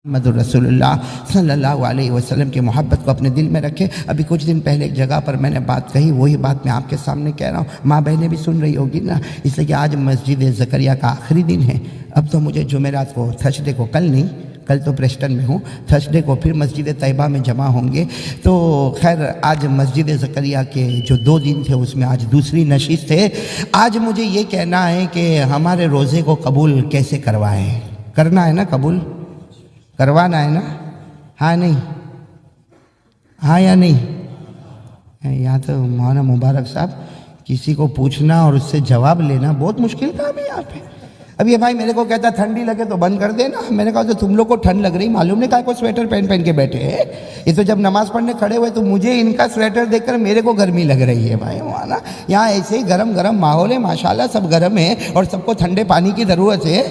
محمد رسول اللہ صلی اللہ علیہ وسلم کی محبت کو اپنے دل میں رکھے۔ ابھی کچھ دن پہلے ایک جگہ پر میں نے بات کہی، وہی بات میں آپ کے سامنے کہہ رہا ہوں، ماں بہنیں بھی سن رہی ہوگی نا، اس لیے کہ آج مسجد زکریا کا آخری دن ہے۔ اب تو مجھے جمعرات کو، تھرسڈے کو، کل نہیں، کل تو پریسٹن میں ہوں، تھرسڈے کو پھر مسجد طیبہ میں جمع ہوں گے۔ تو خیر آج مسجد زکریا کے جو 2 دن تھے اس میں آج دوسری نشست ہے۔ آج مجھے یہ کہنا ہے کہ ہمارے روزے کو قبول کیسے کروائیں۔ کرنا ہے نا قبول، کروانا ہے نا، ہاں نہیں، ہاں یا نہیں؟ یہاں تو مولانا مبارک صاحب کسی کو پوچھنا اور اس سے جواب لینا بہت مشکل کام ہے یہاں پہ۔ اب یہ بھائی میرے کو کہتا ٹھنڈی لگے تو بند کر دینا، میں نے کہا تو تم لوگ کو ٹھنڈ لگ رہی، معلوم نہیں کہا کو سویٹر پہن کے بیٹھے ہیں۔ یہ تو جب نماز پڑھنے کھڑے ہوئے تو مجھے ان کا سویٹر دیکھ کر میرے کو گرمی لگ رہی ہے بھائی مولانا۔ یہاں ایسے ہی گرم گرم ماحول ہے، ماشاءاللہ سب گرم ہے اور سب کو ٹھنڈے پانی کی ضرورت ہے۔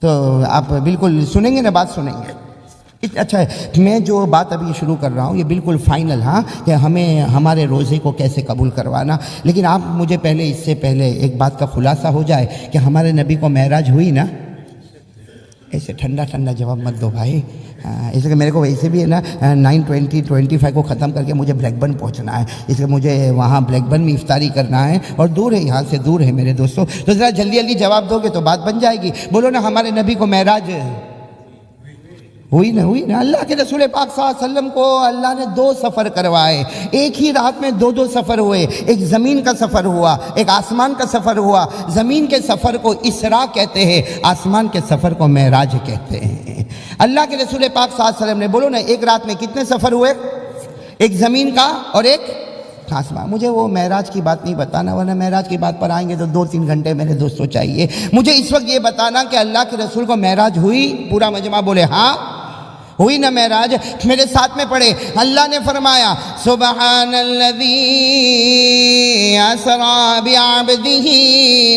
تو آپ بالکل سنیں گے نا، بات سنیں گے۔ اچھا ہے، میں جو بات ابھی شروع کر رہا ہوں یہ بالکل فائنل، ہاں، کہ ہمیں ہمارے روزے کو کیسے قبول کروانا، لیکن آپ مجھے پہلے، اس سے پہلے ایک بات کا خلاصہ ہو جائے کہ ہمارے نبی کو معراج ہوئی نا؟ ایسے ٹھنڈا ٹھنڈا جواب مت دو بھائی، اس لیے میرے کو ویسے بھی ہے نا 9:20-25 کو ختم کر کے مجھے بلیک بن پہنچنا ہے، اس لیے مجھے وہاں بلیک بن میں افطاری کرنا ہے اور دور ہے، یہاں سے دور ہے میرے دوستوں، تو ذرا جلدی جلدی جواب دو گے تو بات بن جائے گی۔ بولو نا ہمارے نبی کو معراج ہوئی نا۔ اللہ کے رسول پاک صلی اللہ علیہ وسلم کو اللہ نے 2 سفر کروائے، ایک ہی رات میں 2 سفر ہوئے، ایک زمین کا سفر ہوا، ایک آسمان کا سفر ہوا۔ زمین کے سفر کو اسراء کہتے ہیں، آسمان کے سفر کو معراج کہتے ہیں۔ اللہ کے رسول پاک صلی اللہ علیہ وسلم نے، بولو نا، ایک رات میں کتنے سفر ہوئے؟ ایک زمین کا اور ایک آسمان۔ مجھے وہ معراج کی بات نہیں بتانا، ورنہ معراج کی بات پر آئیں گے تو 2-3 گھنٹے میرے دوستوں چاہیے۔ مجھے اس وقت یہ بتانا کہ اللہ کے رسول کو معراج ہوئی؟ پورا مجمع بولے ہاں ہوئی نا معراج؟ میرے ساتھ میں پڑھے، اللہ نے فرمایا سبحان الذی اسری بعبدہ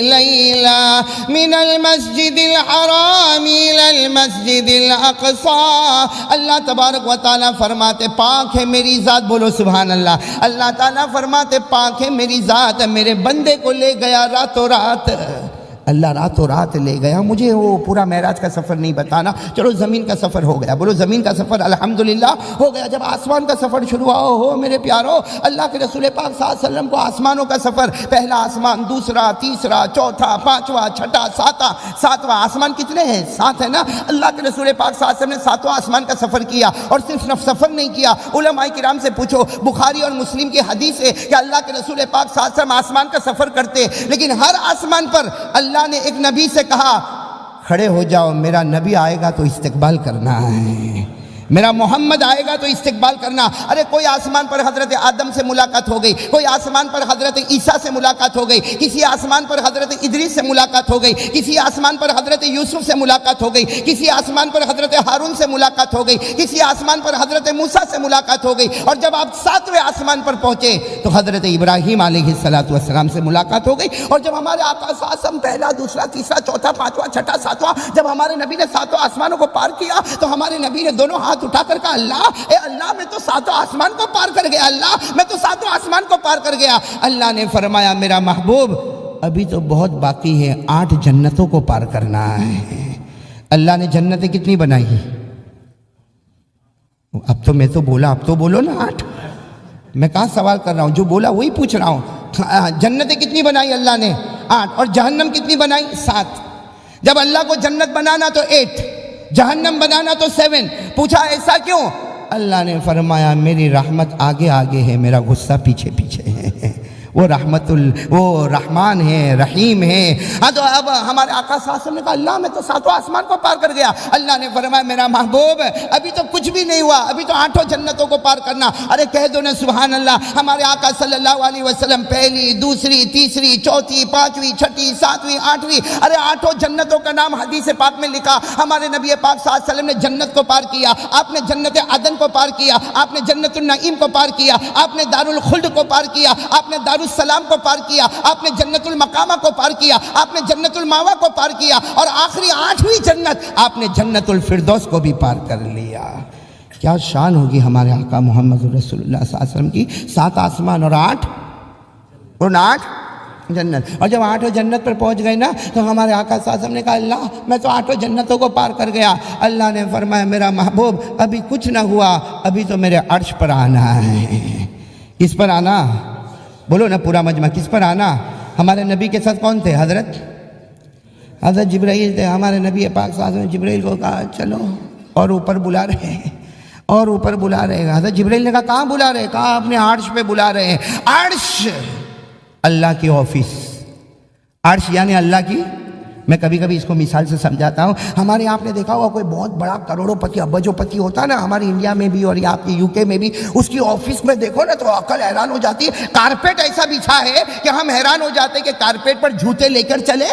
لیلا من المسجد الحرام الی المسجد الاقصی۔ اللہ تبارک و تعالیٰ فرماتے پاک ہے میری ذات، بولو سبحان اللہ۔ اللہ تعالیٰ فرماتے پاک ہے میری ذات، میرے بندے کو لے گیا راتوں رات، اللہ راتوں رات لے گیا۔ مجھے وہ پورا معراج کا سفر نہیں بتانا، چلو زمین کا سفر ہو گیا، بولو زمین کا سفر الحمدللہ ہو گیا۔ جب آسمان کا سفر شروع ہو میرے پیارو، اللہ کے رسول پاک صلی اللہ علیہ وسلم کو آسمانوں کا سفر، پہلا آسمان، دوسرا، تیسرا، چوتھا، پانچواں، چھٹا، ساتواں آسمان، کتنے ہیں؟ 7 ہے نا۔ اللہ کے رسول پاک صلی اللہ علیہ وسلم نے 7واں آسمان کا سفر کیا، اور صرف سفر نہیں کیا، علماء کرام سے پوچھو، بخاری اور مسلم کی حدیث ہے کہ اللہ کے رسول پاک صلی اللہ علیہ وسلم آسمان کا سفر کرتے، لیکن ہر آسمان پر اللہ نے ایک نبی سے کہا کھڑے ہو جاؤ، میرا نبی آئے گا تو استقبال کرنا ہے، میرا محمد آئے گا تو استقبال کرنا۔ ارے کوئی آسمان پر حضرت آدم سے ملاقات ہو گئی، کوئی آسمان پر حضرت عیسیٰ سے ملاقات ہو گئی، کسی آسمان پر حضرت ادریس سے ملاقات ہو گئی، کسی آسمان پر حضرت یوسف سے ملاقات ہو گئی، کسی آسمان پر حضرت ہارون سے ملاقات ہو گئی، کسی آسمان پر حضرت موسیٰ سے ملاقات ہو گئی، اور جب آپ 7ویں آسمان پر پہنچے تو حضرت ابراہیم علیہ السلام سے ملاقات ہو گئی۔ اور جب ہمارے آقا صلی اللہ علیہ وسلم پہلا، دوسرا، تیسرا، چوتھا، پانچواں، چھٹا، ساتواں، جب ہمارے نبی نے 7 آسمانوں کو پار کیا تو ہمارے نبی نے دونوں ہاتھ اٹھا کر کہا اللہ، اے اللہ میں تو 7 آسمان کو پار کر گیا، اللہ میں تو 7 آسمان کو پار کر گیا۔ اللہ نے فرمایا میرا محبوب ابھی تو بہت باقی ہے، 8 جنتوں کو پار کرنا ہے۔ اللہ نے جنتیں کتنی بنائی؟ اب تو میں تو بولا، اب تو بولو نا 8، میں کہاں سوال کر رہا ہوں، جو بولا وہی پوچھ رہا ہوں۔ جنتیں کتنی بنائی اللہ نے؟ 8، اور جہنم کتنی بنائی؟ 7۔ جب اللہ کو جنت بنانا تو 8، جہنم بنانا تو 7، پوچھا ایسا کیوں؟ اللہ نے فرمایا میری رحمت آگے آگے ہے، میرا غصہ پیچھے پیچھے ہے، وہ رحمان ہے، رحیم ہے۔ ہاں تو اب ہمارے آقا صلی اللہ علیہ وسلم نے کہا اللہ میں تو 7 آسمان کو پار کر گیا۔ اللہ نے فرمایا میرا محبوب ابھی تو کچھ بھی نہیں ہوا، ابھی تو 8 جنتوں کو پار کرنا۔ ارے کہہ دو نا سبحان اللہ۔ ہمارے آقا صلی اللہ علیہ وسلم پہلی، دوسری، تیسری، چوتھی، پانچویں، چھٹی، 7ویں، 8ویں، ارے 8 جنتوں کا نام حدیث پاک میں لکھا۔ ہمارے نبی پاک صلی اللہ علیہ وسلم نے جنت کو پار کیا، آپ نے جنت عدن کو پار کیا، آپ نے جنت النعیم کو پار کیا، آپ نے دارالخلد کو پار کیا، آپ نے دارالسلام کو پار کیا، آپ نے جنت المقامہ کو پار کیا، آپ نے جنت الماوا کو پار کیا، اور آخری 8ویں جنت آپ نے جنت الفردوس کو بھی پار کر لیا۔ کیا شان ہوگی ہمارے آقا محمد رسول اللہ صلی اللہ علیہ وسلم کی۔ 7 آسمان اور 8 جنت. اور جب 8 جنت پر پہنچ گئے نا تو ہمارے آقا صلی اللہ علیہ وسلم نے کہا اللہ میں تو 8 جنتوں کو پار کر گیا. اللہ نے فرمایا میرا محبوب ابھی کچھ نہ ہوا، ابھی تو میرے عرش پر آنا ہے. کس پر آنا؟ بولو نا پورا مجمع، کس پر آنا؟ ہمارے نبی کے ساتھ کون تھے؟ حضرت جبرائیل تھے. ہمارے نبی پاک صلی اللہ علیہ وسلم نے جبرائیل کو کہا چلو، اور اوپر بلا رہے ہیں، اور اوپر بلا رہے ہیں. حضرت جبرائیل نے کہا کہاں بلا رہے ہیں؟ کہا اپنے عرش پہ بلا رہے ہیں. عرش اللہ کی آفس، عرش یعنی اللہ کی. میں کبھی کبھی اس کو مثال سے سمجھاتا ہوں. ہمارے یہاں آپ نے دیکھا ہوگا کوئی بہت بڑا کروڑوں پتی ابجوں پتی ہوتا ہے نا، ہمارے انڈیا میں بھی اور یہ آپ کے یو کے میں بھی، اس کی آفس میں دیکھو نا تو عقل حیران ہو جاتی ہے. کارپیٹ ایسا بچھا ہے کہ ہم حیران ہو جاتے ہیں کہ کارپیٹ پر جوتے لے کر چلے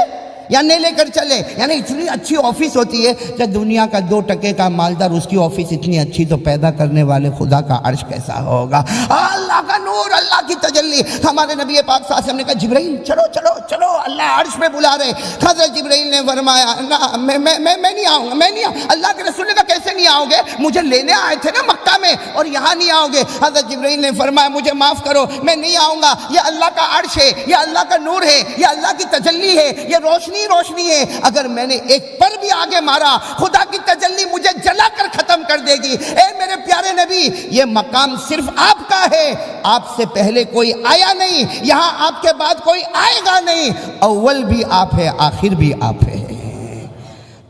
یا نہیں لے کر چلے. یعنی اتنی اچھی آفس ہوتی ہے. جب دنیا کا 2 ٹکے کا مالدار اس کی آفس اتنی اچھی، تو پیدا کرنے والے خدا کا عرش کیسا ہوگا؟ اللہ کا نور، اللہ کی تجلی. ہمارے نبی پاک صلی اللہ علیہ وسلم نے کہا جبرائیل چلو چلو چلو، اللہ عرش پہ بلا رہے. حضرت جبرائیل نے فرمایا نہ میں نہیں آؤں گا، میں نہیں آؤں. اللہ کے رسول نے کہا کیسے نہیں آؤ گے؟ مجھے لینے آئے تھے نا مکہ میں، اور یہاں نہیں آؤ گے. حضرت جبرائیل نے فرمایا مجھے معاف کرو، میں نہیں آؤں گا. یہ اللہ کا عرش ہے، یہ اللہ کا نور ہے، یہ اللہ کی تجلی ہے، یہ روشنی ہے. اگر میں نے ایک پر بھی آگے مارا، خدا کی تجلی مجھے جلا کر ختم کر دے گی. اے میرے پیارے نبی، یہ مقام صرف آپ کا ہے. آپ سے پہلے کوئی آیا نہیں، یہاں آپ کے بعد کوئی آئے گا نہیں. اول بھی آپ ہے، آخر بھی آپ ہے.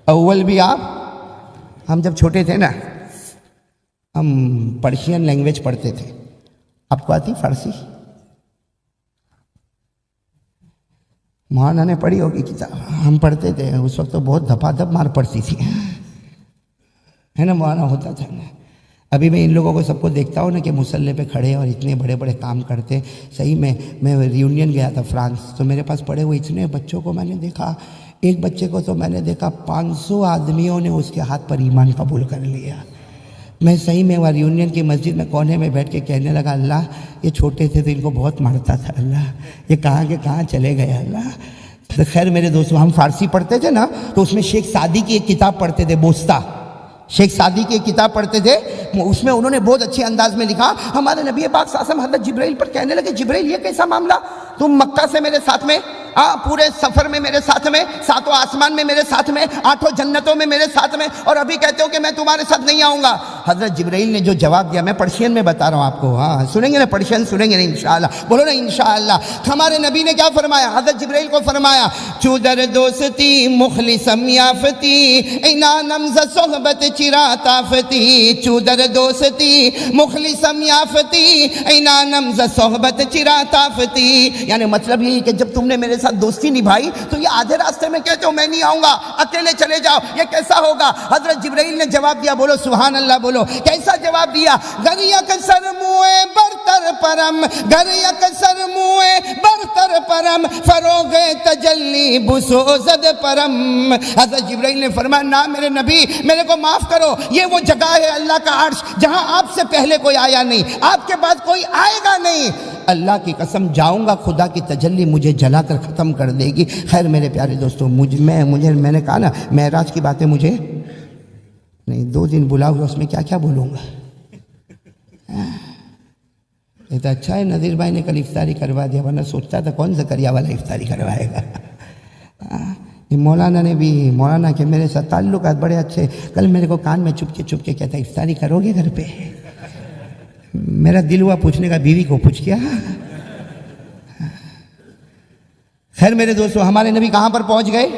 اول بھی آپ. ہم جب چھوٹے تھے نا، ہم پرشین لینگویج پڑھتے تھے. آپ کو آتی فارسی؟ مولانا نے پڑھی ہوگی کتاب. ہم پڑھتے تھے اس وقت تو بہت دھپا دھپ مار پڑتی تھی، ہے نا؟ مولانا ہوتا تھا نا. ابھی میں ان لوگوں کو سب کو دیکھتا ہوں نا کہ مسلح پہ کھڑے اور اتنے بڑے بڑے کام کرتے. صحیح میں ریونین گیا تھا فرانس، تو میرے پاس پڑے ہوئے اتنے بچوں کو میں نے دیکھا. ایک بچے کو تو میں نے دیکھا 500 آدمیوں نے اس کے ہاتھ پر ایمان قبول کر لیا. میں صحیح میں وہاں ریونین کی مسجد میں کونے میں بیٹھ کے کہنے لگا اللہ یہ چھوٹے تھے تو ان کو بہت مارتا تھا، اللہ یہ کہاں کے کہاں چلے گئے اللہ. خیر میرے دوستوں، ہم فارسی پڑھتے تھے نا تو اس میں شیخ سعدی کی ایک کتاب پڑھتے تھے، بوستا. شیخ سعدی کی ایک کتاب پڑھتے تھے، اس میں انہوں نے بہت اچھے انداز میں لکھا. ہمارے نبی پاک صلی اللہ علیہ وسلم حضرت جبرائیل پر کہنے لگے جبرائیل یہ کیسا معاملہ؟ تم مکہ سے میرے ساتھ میں، پورے سفر میں میرے ساتھ میں، 7 آسمان میں میرے ساتھ میں، 8 جنتوں میں میرے ساتھ میں، اور ابھی کہتے ہو کہ میں تمہارے ساتھ نہیں آؤں گا. حضرت جبرائیل نے جو جواب دیا، میں پرشین میں بتا رہا ہوں آپ کو، ہاں سنیں گے نا، پرشین سنیں گے نا انشاءاللہ. بولو نا انشاءاللہ. ہمارے نبی نے کیا فرمایا؟ حضرت جبرائیل کو فرمایا چودر دوستی مخلصم یافتی اینانم ز صحبت چرا تافتی. چودر دوستی مخلصم یافتی اینانم ز صحبت چرا تافتی. یعنی مطلب یہ کہ جب تم نے میرے ساتھ دوستی نبھائی تو یہ آدھے راستے میں کہتے ہو میں نہیں آؤں گا، اکیلے چلے جاؤ، یہ کیسا ہوگا؟ حضرت جبرائیل نے جواب دیا، بولو سبحان اللہ، بولو کیسا جواب دیا؟ گر یک سر موئے برتر پرم، گر یک سر موئے برتر پرم، فروغ تجلی بسوزد پرم. حضرت جبرائیل نے فرمایا نہ میرے نبی، میرے کو معاف کرو، یہ وہ جگہ ہے اللہ کا عرش جہاں آپ سے پہلے کوئی آیا نہیں، آپ کے بعد کوئی آئے گا نہیں. اللہ کی قسم جاؤں گا، خدا کی تجلی مجھے جلا کر ختم کر دے گی. خیر میرے پیارے دوستوں، میں نے کہا نا معراج کی باتیں مجھے نہیں، 2 دن بلا ہوا، اس میں کیا کیا بولوں گا. یہ تو اچھا ہے نذیر بھائی نے کل افطاری کروا دیا، ورنہ سوچتا تھا کون زکریا والا افطاری کروائے گا. مولانا نے بھی، مولانا کے میرے ساتھ تعلقات بڑے اچھے. کل میرے کو کان میں چپ کے کہتا افطاری کرو گے گھر پہ؟ میرا دل ہوا پوچھنے کا، بیوی کو پوچھ کیا. خیر میرے دوستو، ہمارے نبی کہاں پر پہنچ گئے؟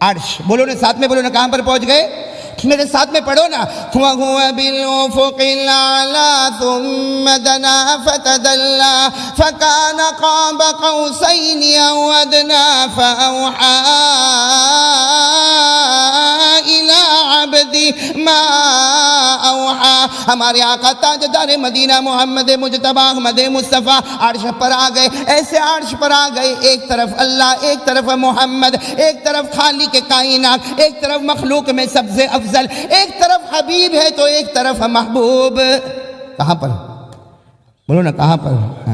عرش. بولو نا ساتھ میں، بولو نا کہاں پر پہنچ گئے؟ میرے ساتھ میں پڑھو نا. وَهُوَ بِالْأُفُقِ الْأَعْلَى ثُمَّ دَنَا فَتَدَلَّى فَكَانَ قَابَ قَوْسَيْنِ أَوْ أَدْنَىٰ فَأَوْحَىٰ إِلَىٰ عَبْدِهِ مَا أَوْحَىٰ. ہمارے آقا تاجدار مدینہ محمد مجتبی احمد مصطفیٰ عرش پر آ گئے. ایسے عرش پر آ گئے، ایک طرف اللہ، ایک طرف محمد، ایک طرف خالق کائنات، ایک طرف مخلوق میں سب سے افضل، ایک طرف حبیب ہے تو ایک طرف محبوب. کہاں پر؟ بولو نا کہاں پر؟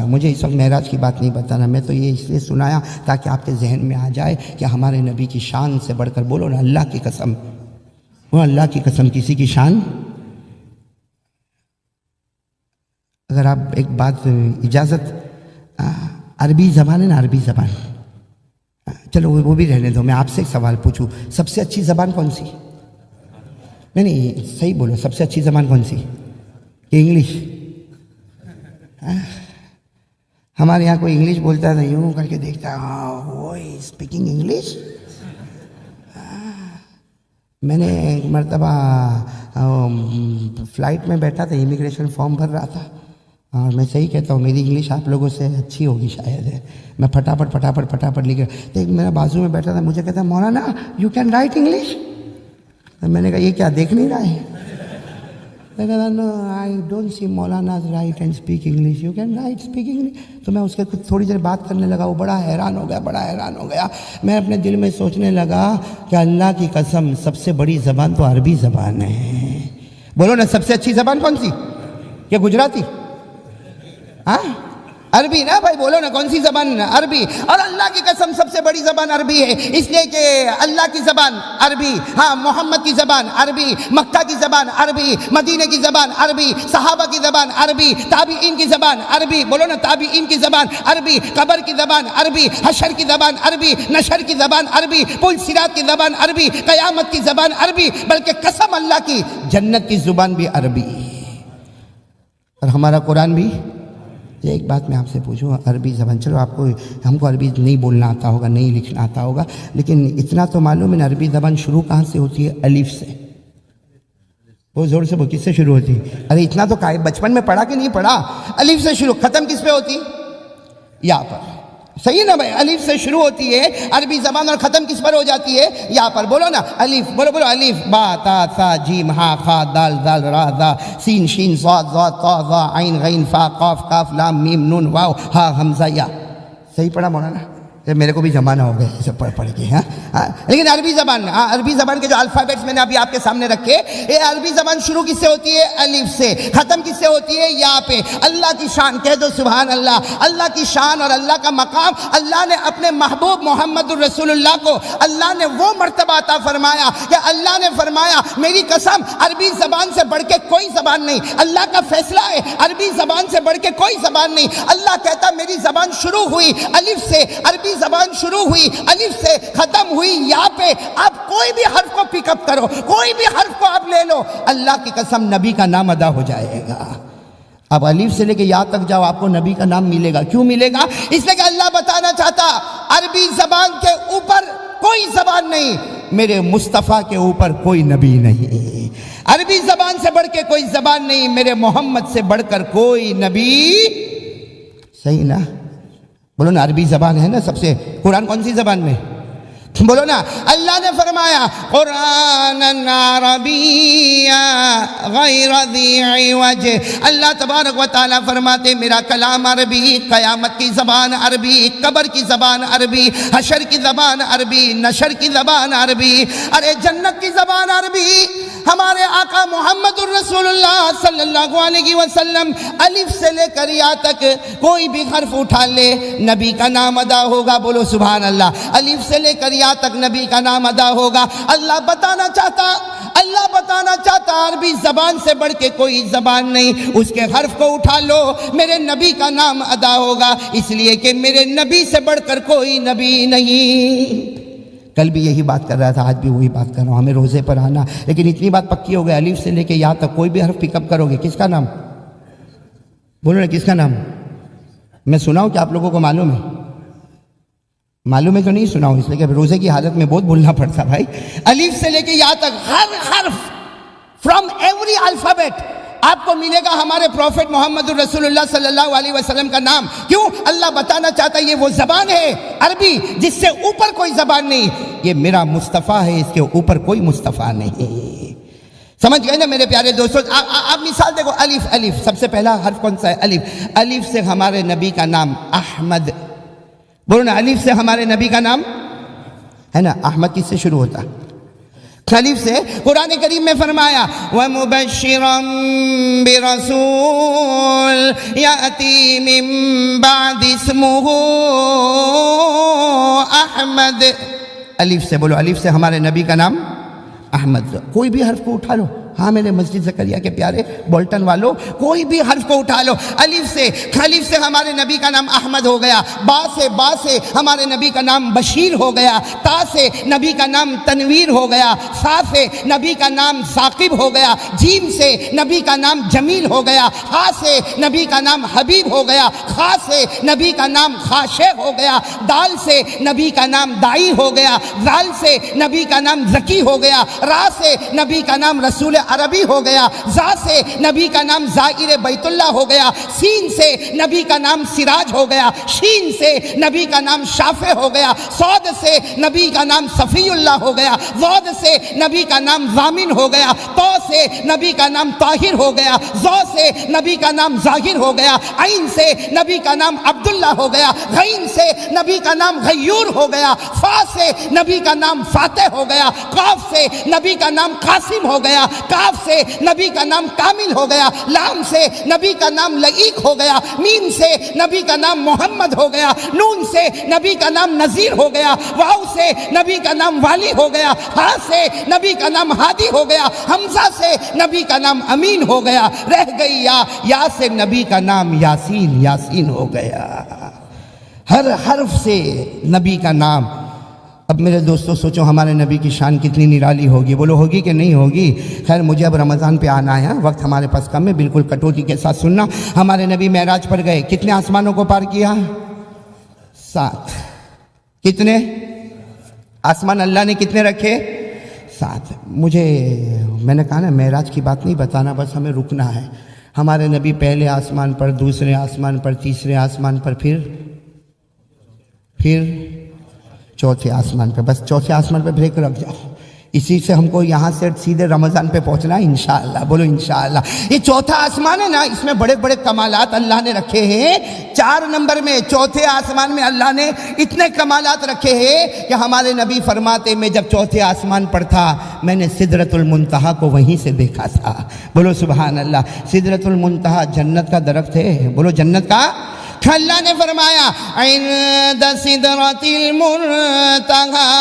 مجھے اس وقت معراج کی بات نہیں بتانا، میں تو یہ اس لیے سنایا تاکہ آپ کے ذہن میں آ جائے کہ ہمارے نبی کی شان سے بڑھ کر، بولو نا اللہ کی قسم، وہ اللہ کی قسم کسی کی شان. اگر آپ ایک بات اجازت، عربی زبان ہے نا، عربی زبان. چلو وہ بھی رہنے دو، میں آپ سے ایک سوال پوچھوں، سب سے اچھی زبان کون سی؟ نہیں صحیح بولو، سب سے اچھی زبان کون سی؟ انگلش. ہمارے یہاں کوئی انگلش بولتا ہے تو یوں کر کے دیکھتا ہے، ہاں وہ اسپیکنگ انگلش. میں نے ایک مرتبہ فلائٹ میں بیٹھا تھا، امیگریشن فارم بھر رہا تھا، اور میں صحیح کہتا ہوں میری انگلش آپ لوگوں سے اچھی ہوگی شاید ہے، میں پھٹافٹ لکھ رہا. تو ایک میرا بازو میں بیٹھا تھا، مجھے کہتا ہے مولانا یو کین رائٹ انگلش. میں نے کہا یہ کیا دیکھ نہیں رہا ہے؟ میں کہا نو I don't see Maulana right and speak English, you can write speak English. تو میں اس کے کچھ تھوڑی دیر بات کرنے لگا، وہ بڑا حیران ہو گیا. میں اپنے دل میں سوچنے لگا کہ اللہ کی قسم سب سے بڑی زبان تو عربی زبان ہے. بولو نا سب سے اچھی زبان کون سی؟ کیا گجراتی؟ ہاں عربی نا بھائی، بولو نا کون سی زبان؟ عربی. اور اللہ کی قسم سب سے بڑی زبان عربی ہے، اس لیے کہ اللہ کی زبان عربی، ہاں محمد کی زبان عربی، مکہ کی زبان عربی، مدینہ کی زبان عربی، صحابہ کی زبان عربی، تابعین کی زبان عربی. بولو نا تابعین کی زبان عربی، قبر کی زبان عربی، حشر کی زبان عربی، نشر کی زبان عربی، پل صراط کی زبان عربی، قیامت کی زبان عربی، بلکہ قسم اللہ کی جنت کی زبان بھی عربی. اور ہمارا قرآن بھی. ایک بات میں آپ سے پوچھوں، عربی زبان، چلو ہم کو عربی نہیں بولنا آتا ہوگا، نہیں لکھنا آتا ہوگا، لیکن اتنا تو معلوم ہے عربی زبان شروع کہاں سے ہوتی ہے؟ الف سے. وہ زور سے وہ کس سے شروع ہوتی؟ ارے اتنا تو بچپن میں پڑھا کہ نہیں پڑھا؟ الف سے شروع، ختم کس پہ ہوتی؟ یا پر. صحیح ہے نا بھائی، الف سے شروع ہوتی ہے عربی زبان اور ختم کس پر ہو جاتی ہے؟ یا پر. بولو نا الف، بولو الف با تا ثا جیم ہا خا دال ذال را ذا سین شین صاد ضاد طا ظا عین غین فا قاف کاف لام میم نون واو ہا حمزہ یا. صحیح پڑھا مولانا؟ میرے کو بھی زمانہ ہو گیا یہ سب پڑھ کے. لیکن عربی زبان کے جو الفابیٹس میں نے ابھی آپ کے سامنے رکھے، یہ عربی زبان شروع کس سے ہوتی ہے؟ الف سے. ختم کس سے ہوتی ہے؟ یا پہ. اللہ کی شان، کہہ دو سبحان اللہ. اللہ کی شان اور اللہ کا مقام، اللہ نے اپنے محبوب محمد الرسول اللہ کو اللہ نے وہ مرتبہ عطا فرمایا کہ اللہ نے فرمایا میری قسم عربی زبان سے بڑھ کے کوئی زبان نہیں. اللہ کا فیصلہ ہے عربی زبان سے بڑھ کے کوئی زبان نہیں. اللہ کہتا میری زبان شروع ہوئی الف سے، عربی زبان شروع ہوئی الف سے، ختم ہوئی یا پہ. آپ کوئی بھی حرف کو پک اپ کرو، کوئی بھی حرف کو آپ لے لو، اللہ کی قسم نبی کا نام ادا ہو جائے گا. اب الف سے لے کے یا تک جاؤ، آپ کو نبی کا نام ملے گا. کیوں ملے گا؟ اس لیے کہ اللہ بتانا چاہتا عربی زبان کے اوپر کوئی زبان نہیں، میرے مصطفیٰ کے اوپر کوئی نبی نہیں. عربی زبان سے بڑھ کے کوئی زبان نہیں، میرے محمد سے بڑھ کر کوئی نبی. صحیح نا؟ بولو نا عربی زبان ہے نا سب سے. قرآن کون سی زبان میں؟ بولو نا. اللہ نے فرمایا قرآن عربی غیر ذی عوج. اللہ تبارک و تعالیٰ فرماتے میرا کلام عربی، قیامت کی زبان عربی، قبر کی زبان عربی، حشر کی زبان عربی، نشر کی زبان عربی، ارے جنت کی زبان عربی. ہمارے آقا محمد الرسول اللہ صلی اللہ علیہ وسلم الف سے لے کر یا تک کوئی بھی حرف اٹھا لے نبی کا نام ادا ہوگا. بولو سبحان اللہ. الف سے لے کر یا تک نبی کا نام ادا ہوگا. اللہ بتانا چاہتا عربی زبان سے بڑھ کے کوئی زبان نہیں، اس کے حرف کو اٹھا لو میرے نبی کا نام ادا ہوگا، اس لیے کہ میرے نبی سے بڑھ کر کوئی نبی نہیں. کل بھی یہی بات کر رہا تھا، آج بھی وہی بات کر رہا ہوں، ہمیں روزے پر آنا. لیکن اتنی بات پکی ہو گئی الف سے لے کے یا تک کوئی بھی حرف پک اپ کرو گے، کس کا نام؟ بولو نا کس کا نام؟ میں سناؤں کہ آپ لوگوں کو معلوم ہے؟ معلوم ہے تو نہیں سناؤں، اس لیے کہ روزے کی حالت میں بہت بولنا پڑتا بھائی. الف سے لے کے یا تک ہر حرف فرام ایوری الفابیٹ آپ کو ملے گا ہمارے پروفٹ محمد الرسول اللہ صلی اللہ علیہ وسلم کا نام. کیوں؟ اللہ بتانا چاہتا ہے یہ وہ زبان ہے عربی جس سے اوپر کوئی زبان نہیں. یہ میرا مصطفیٰ ہے، اس کے اوپر کوئی مصطفیٰ نہیں. سمجھ گئے نا میرے پیارے دوستو؟ آپ مثال دیکھو. الف سب سے پہلا حرف کون سا ہے؟ الف سے ہمارے نبی کا نام احمد. بولو نا الف سے ہمارے نبی کا نام ہے نا احمد. کس سے شروع ہوتا؟ الف سے. قرآن کریم میں فرمایا وَمُبَشِّرًا بِرَسُولٍ يَأْتِي مِن بَعْدِ اسْمُهُ احمد. الف سے. بولو الف سے ہمارے نبی کا نام احمد. کوئی بھی حرف کو اٹھا لو ہاں میرے مسجد زکریا کے پیارے بولٹن والوں، کوئی بھی حرف کو اٹھا لو، الف سے ہمارے نبی کا نام احمد ہو گیا، با سے ہمارے نبی کا نام بشیر ہو گیا، تا سے نبی کا نام تنویر ہو گیا، سا سے نبی کا نام ثاقب ہو گیا، جیم سے نبی کا نام جمیل ہو گیا، ہا سے نبی کا نام حبیب ہو گیا، خا سے نبی کا نام خاشع ہو گیا، دال سے نبی کا نام دائی ہو گیا، زال سے نبی کا نام زکی ہو گیا، را سے نبی کا نام رسول عربی ہو گیا، زا سے نبی کا نام زائر بیت اللہ ہو گیا، سین سے نبی کا نام سراج ہو گیا، شین سے نبی کا نام شافع ہو گیا، صاد سے نبی کا نام صفی اللہ ہو گیا، ضاد سے نبی کا نام ضامن ہو گیا، تو سے نبی کا نام طاہر ہو گیا، زو سے نبی کا نام ظاہر ہو گیا، عین سے نبی کا نام عبداللہ ہو گیا، غین سے نبی کا نام غیور ہو گیا، فا سے نبی کا نام فاتح ہو گیا، قاف سے نبی کا نام قاسم ہو گیا، کاف سے نبی کا نام کامل ہو گیا، لام سے نبی کا نام لئیق ہو گیا، میم سے نبی کا نام محمد ہو گیا، نون سے نبی کا نام نذیر ہو گیا، واو سے نبی کا نام والی ہو گیا، ہا سے نبی کا نام ہادی ہو گیا، حمزہ سے نبی کا نام امین ہو گیا، رہ گئی یا سے نبی کا نام یاسین ہو گیا۔ ہر حرف سے نبی کا نام۔ اب میرے دوستو سوچو ہمارے نبی کی شان کتنی نرالی ہوگی، بولو ہوگی کہ نہیں ہوگی؟ خیر مجھے اب رمضان پہ آنا ہے، وقت ہمارے پاس کم ہے، بالکل کٹوتی کے ساتھ سننا۔ ہمارے نبی معراج پر گئے، کتنے آسمانوں کو پار کیا؟ 7۔ کتنے آسمان اللہ نے کتنے رکھے؟ 7۔ میں نے کہا نا معراج کی بات نہیں بتانا، بس ہمیں رکنا ہے۔ ہمارے نبی پہلے آسمان پر، دوسرے آسمان پر، تیسرے آسمان پر، پھر چوتھے آسمان پہ۔ بس چوتھے آسمان پہ بریک رکھ جاؤ، اسی سے ہم کو یہاں سے سیدھے رمضان پہ پہنچنا ہے انشاءاللہ، بولو انشاءاللہ۔ یہ چوتھا آسمان ہے نا، اس میں بڑے بڑے کمالات اللہ نے رکھے ہیں۔ 4 نمبر میں چوتھے آسمان میں اللہ نے اتنے کمالات رکھے ہیں کہ ہمارے نبی فرماتے میں جب چوتھے آسمان پر تھا میں نے سدرۃ المنتہا کو وہیں سے دیکھا تھا، بولو سبحان اللہ۔ سدرۃ المنتہا جنت کا درخت ہے، بولو جنت کا۔ اللہ نے فرمایا عند سدرۃ المنتہا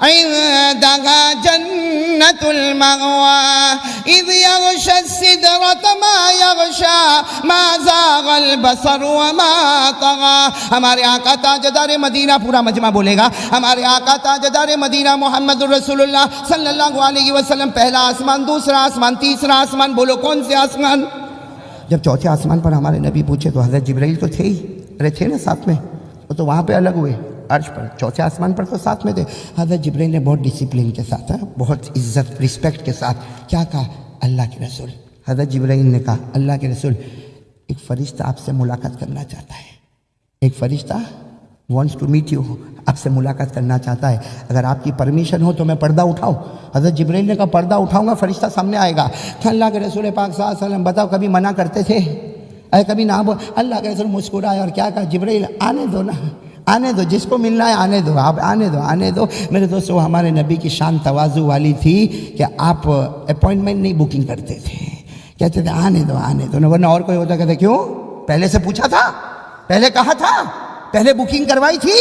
عندها جنت المأوى اذ يغشى السدرة ما يغشى ما زاغ البصر وما طغى۔ ہمارے آقا تاجدار مدینہ، پورا مجمع بولے گا، ہمارے آقا تاجدار مدینہ محمد الرسول اللہ صلی اللہ علیہ وسلم، پہلا آسمان، دوسرا آسمان، تیسرا آسمان، بولو کون سے آسمان؟ جب چوتھے آسمان پر ہمارے نبی پوچھے تو حضرت جبرائیل تو تھے ہی، ارے تھے نا ساتھ میں، وہ تو وہاں پہ الگ ہوئے عرش پر، چوتھے آسمان پر تو ساتھ میں تھے۔ حضرت جبرائیل نے بہت ڈسپلن کے ساتھ، بہت عزت رسپیکٹ کے ساتھ کیا کہا؟ اللہ کے رسول۔ حضرت جبرائیل نے کہا اللہ کے رسول ایک فرشتہ آپ سے ملاقات کرنا چاہتا ہے، ایک فرشتہ وانٹس ٹو میٹ یو، آپ سے ملاقات کرنا چاہتا ہے، اگر آپ کی پرمیشن ہو تو میں پردہ اٹھاؤں؟ حضرت جبرائیل نے کہا پردہ اٹھاؤں گا، فرشتہ سامنے آئے گا۔ اللہ کے رسول پاک صلی اللہ علیہ وسلم بتاؤ کبھی منع کرتے تھے؟ کبھی نہ بول۔ اللہ کے رسول مسکرائے اور کیا کہا؟ جبرائیل آنے دو نا، آنے دو، جس کو ملنا ہے آنے دو، آپ آنے دو۔ میرے دوستو ہمارے نبی کی شان تواضع والی تھی کہ آپ اپوائنٹمنٹ نہیں بکنگ کرتے تھے، کہتے تھے آنے دو، ورنہ اور کوئی ہوتا کہتے کیوں پہلے سے پوچھا تھا، پہلے کہا تھا، پہلے بکنگ کروائی تھی؟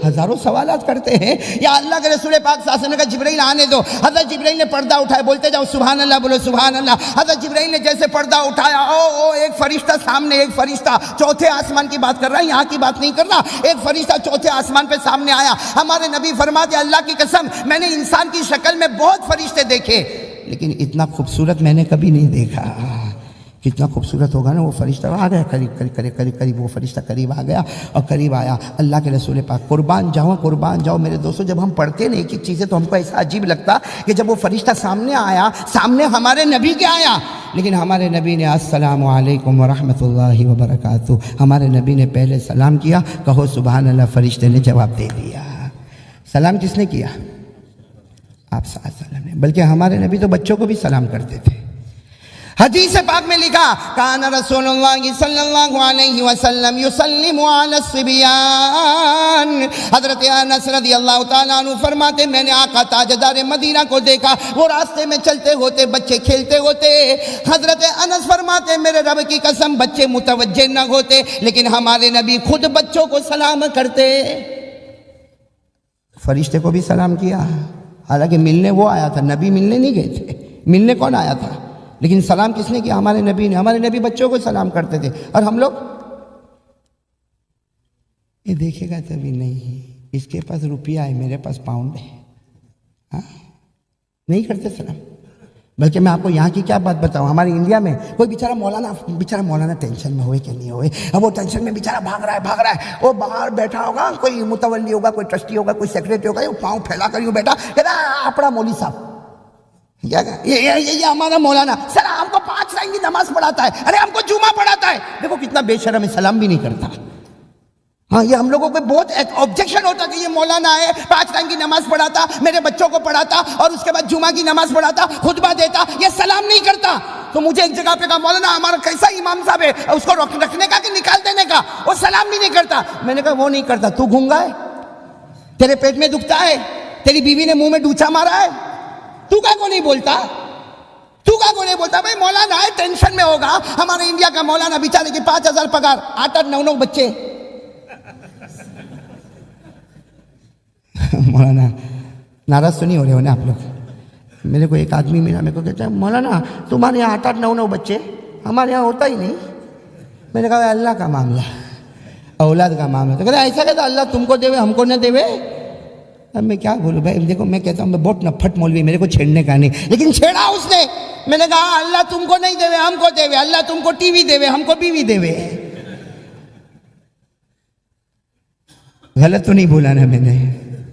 ہزاروں سوالات کرتے ہیں۔ یا اللہ کے رسول پاک صلی اللہ علیہ وسلم نے کہا جبرائیل آنے دو، حضرت جبرائیل نے پردہ اٹھایا، بولتے جاؤ سبحان اللہ، بولو سبحان اللہ۔ حضرت جبرائیل نے جیسے پردہ اٹھایا، او ایک فرشتہ سامنے، ایک فرشتہ چوتھے آسمان کی بات کر رہا ہے، یہاں کی بات نہیں کر رہا، ایک فرشتہ چوتھے آسمان پہ سامنے آیا۔ ہمارے نبی فرماتے اللہ کی قسم میں نے انسان کی شکل میں بہت فرشتے دیکھے لیکن اتنا خوبصورت میں نے کبھی نہیں دیکھا۔ کتنا خوبصورت ہوگا نا وہ فرشتہ، آ گیا قریب وہ فرشتہ قریب آ گیا اور قریب آیا۔ اللہ کے رسول پاک قربان جاؤ میرے دوستو، جب ہم پڑھتے ہیں ایک ایک چیزیں تو ہم کو ایسا عجیب لگتا کہ جب وہ فرشتہ سامنے آیا، سامنے ہمارے نبی کے آیا، لیکن ہمارے نبی نے السلام علیکم ورحمۃ اللہ وبرکاتہ، ہمارے نبی نے پہلے سلام کیا، کہو سبحان اللہ، فرشتے نے جواب دے دیا۔ سلام کس نے کیا؟ آپ صلی اللہ علیہ وسلم نے، بلکہ ہمارے نبی تو بچوں کو بھی سلام کرتے تھے۔ حدیث پاک میں لکھا کان رسول اللہ صلی اللہ علیہ وسلم یسلم علی الصبیان۔ حضرت انس رضی اللہ تعالیٰ عنہ فرماتے میں نے آقا تاجدار مدینہ کو دیکھا، وہ راستے میں چلتے ہوتے بچے کھیلتے ہوتے، حضرت انس فرماتے میرے رب کی قسم بچے متوجہ نہ ہوتے لیکن ہمارے نبی خود بچوں کو سلام کرتے۔ فرشتے کو بھی سلام کیا، حالانکہ ملنے وہ آیا تھا، نبی ملنے نہیں گئے تھے، ملنے کون آیا تھا؟ لیکن سلام کس نے کیا؟ ہمارے نبی نے. ہمارے نبی بچوں کو سلام کرتے تھے، اور ہم لوگ یہ دیکھے گا تبھی نہیں، اس کے پاس روپیہ ہے، میرے پاس پاؤنڈ ہے، ہاں نہیں کرتے سلام. بلکہ میں آپ کو یہاں کی کیا بات بتاؤں، ہمارے انڈیا میں کوئی بیچارہ مولانا ٹینشن میں ہوئے کہ نہیں ہوئے، اب وہ ٹینشن میں بیچارہ بھاگ رہا ہے، وہ باہر بیٹھا ہوگا، کوئی متولی ہوگا، کوئی ٹرسٹی ہوگا، کوئی سیکریٹری ہوگا، وہ پاؤں پھیلا کر یوں بیٹھا کہتا اپنا مولوی صاحب یہ ہمارا مولانا سر ہم کو 5 ٹائم کی نماز پڑھاتا ہے، ارے ہم کو جمعہ پڑھاتا ہے. دیکھو کتنا بے شرم ہے، سلام بھی نہیں کرتا. ہاں یہ ہم لوگوں کو بہت آبجیکشن ہوتا کہ یہ مولانا ہے، 5 ٹائم کی نماز پڑھاتا، میرے بچوں کو پڑھاتا، اور اس کے بعد جمعہ کی نماز پڑھاتا، خطبہ دیتا، یہ سلام نہیں کرتا. تو مجھے ایک جگہ پہ کہا مولانا ہمارا کیسا امام صاحب ہے، اس کو رکھنے کا کہ نکال دینے کا، وہ سلام بھی نہیں کرتا. میں نے کہا وہ نہیں کرتا، تو گھونگا ہے، تیرے پیٹ میں دکھتا ہے، تیری بیوی نے منہ میں ڈوچا مارا ہے، تو کا کو نہیں بولتا؟ بھائی مولانا ہے، ٹینشن میں ہوگا. ہمارے انڈیا کا مولانا بیچارے کی 5,000 پگار، 8 9 بچے. مولانا ناراض تو نہیں ہو رہے ہو نا آپ لوگ؟ میرے کو ایک آدمی ملا، میرے کو کہتا ہے مولانا تمہارے یہاں 8 9 بچے، ہمارے یہاں ہوتا ہی نہیں. میں نے کہا اللہ کا معاملہ، اولاد کا معاملہ. تو کہتا ایسا کہتا اللہ تم کو دے ہم کو نہ دے. اب میں کیا بولوں بھائی، دیکھو میں کہتا ہوں میں بہت نپھٹ مولوی، میرے کو چھیڑنے کا نہیں، لیکن چھیڑا اس نے. میں نے کہا اللہ تم کو نہیں دے ہم کو دے، اللہ تم کو ٹی وی دے ہم کو بیوی دے. غلط تو نہیں بولا نا میں نے؟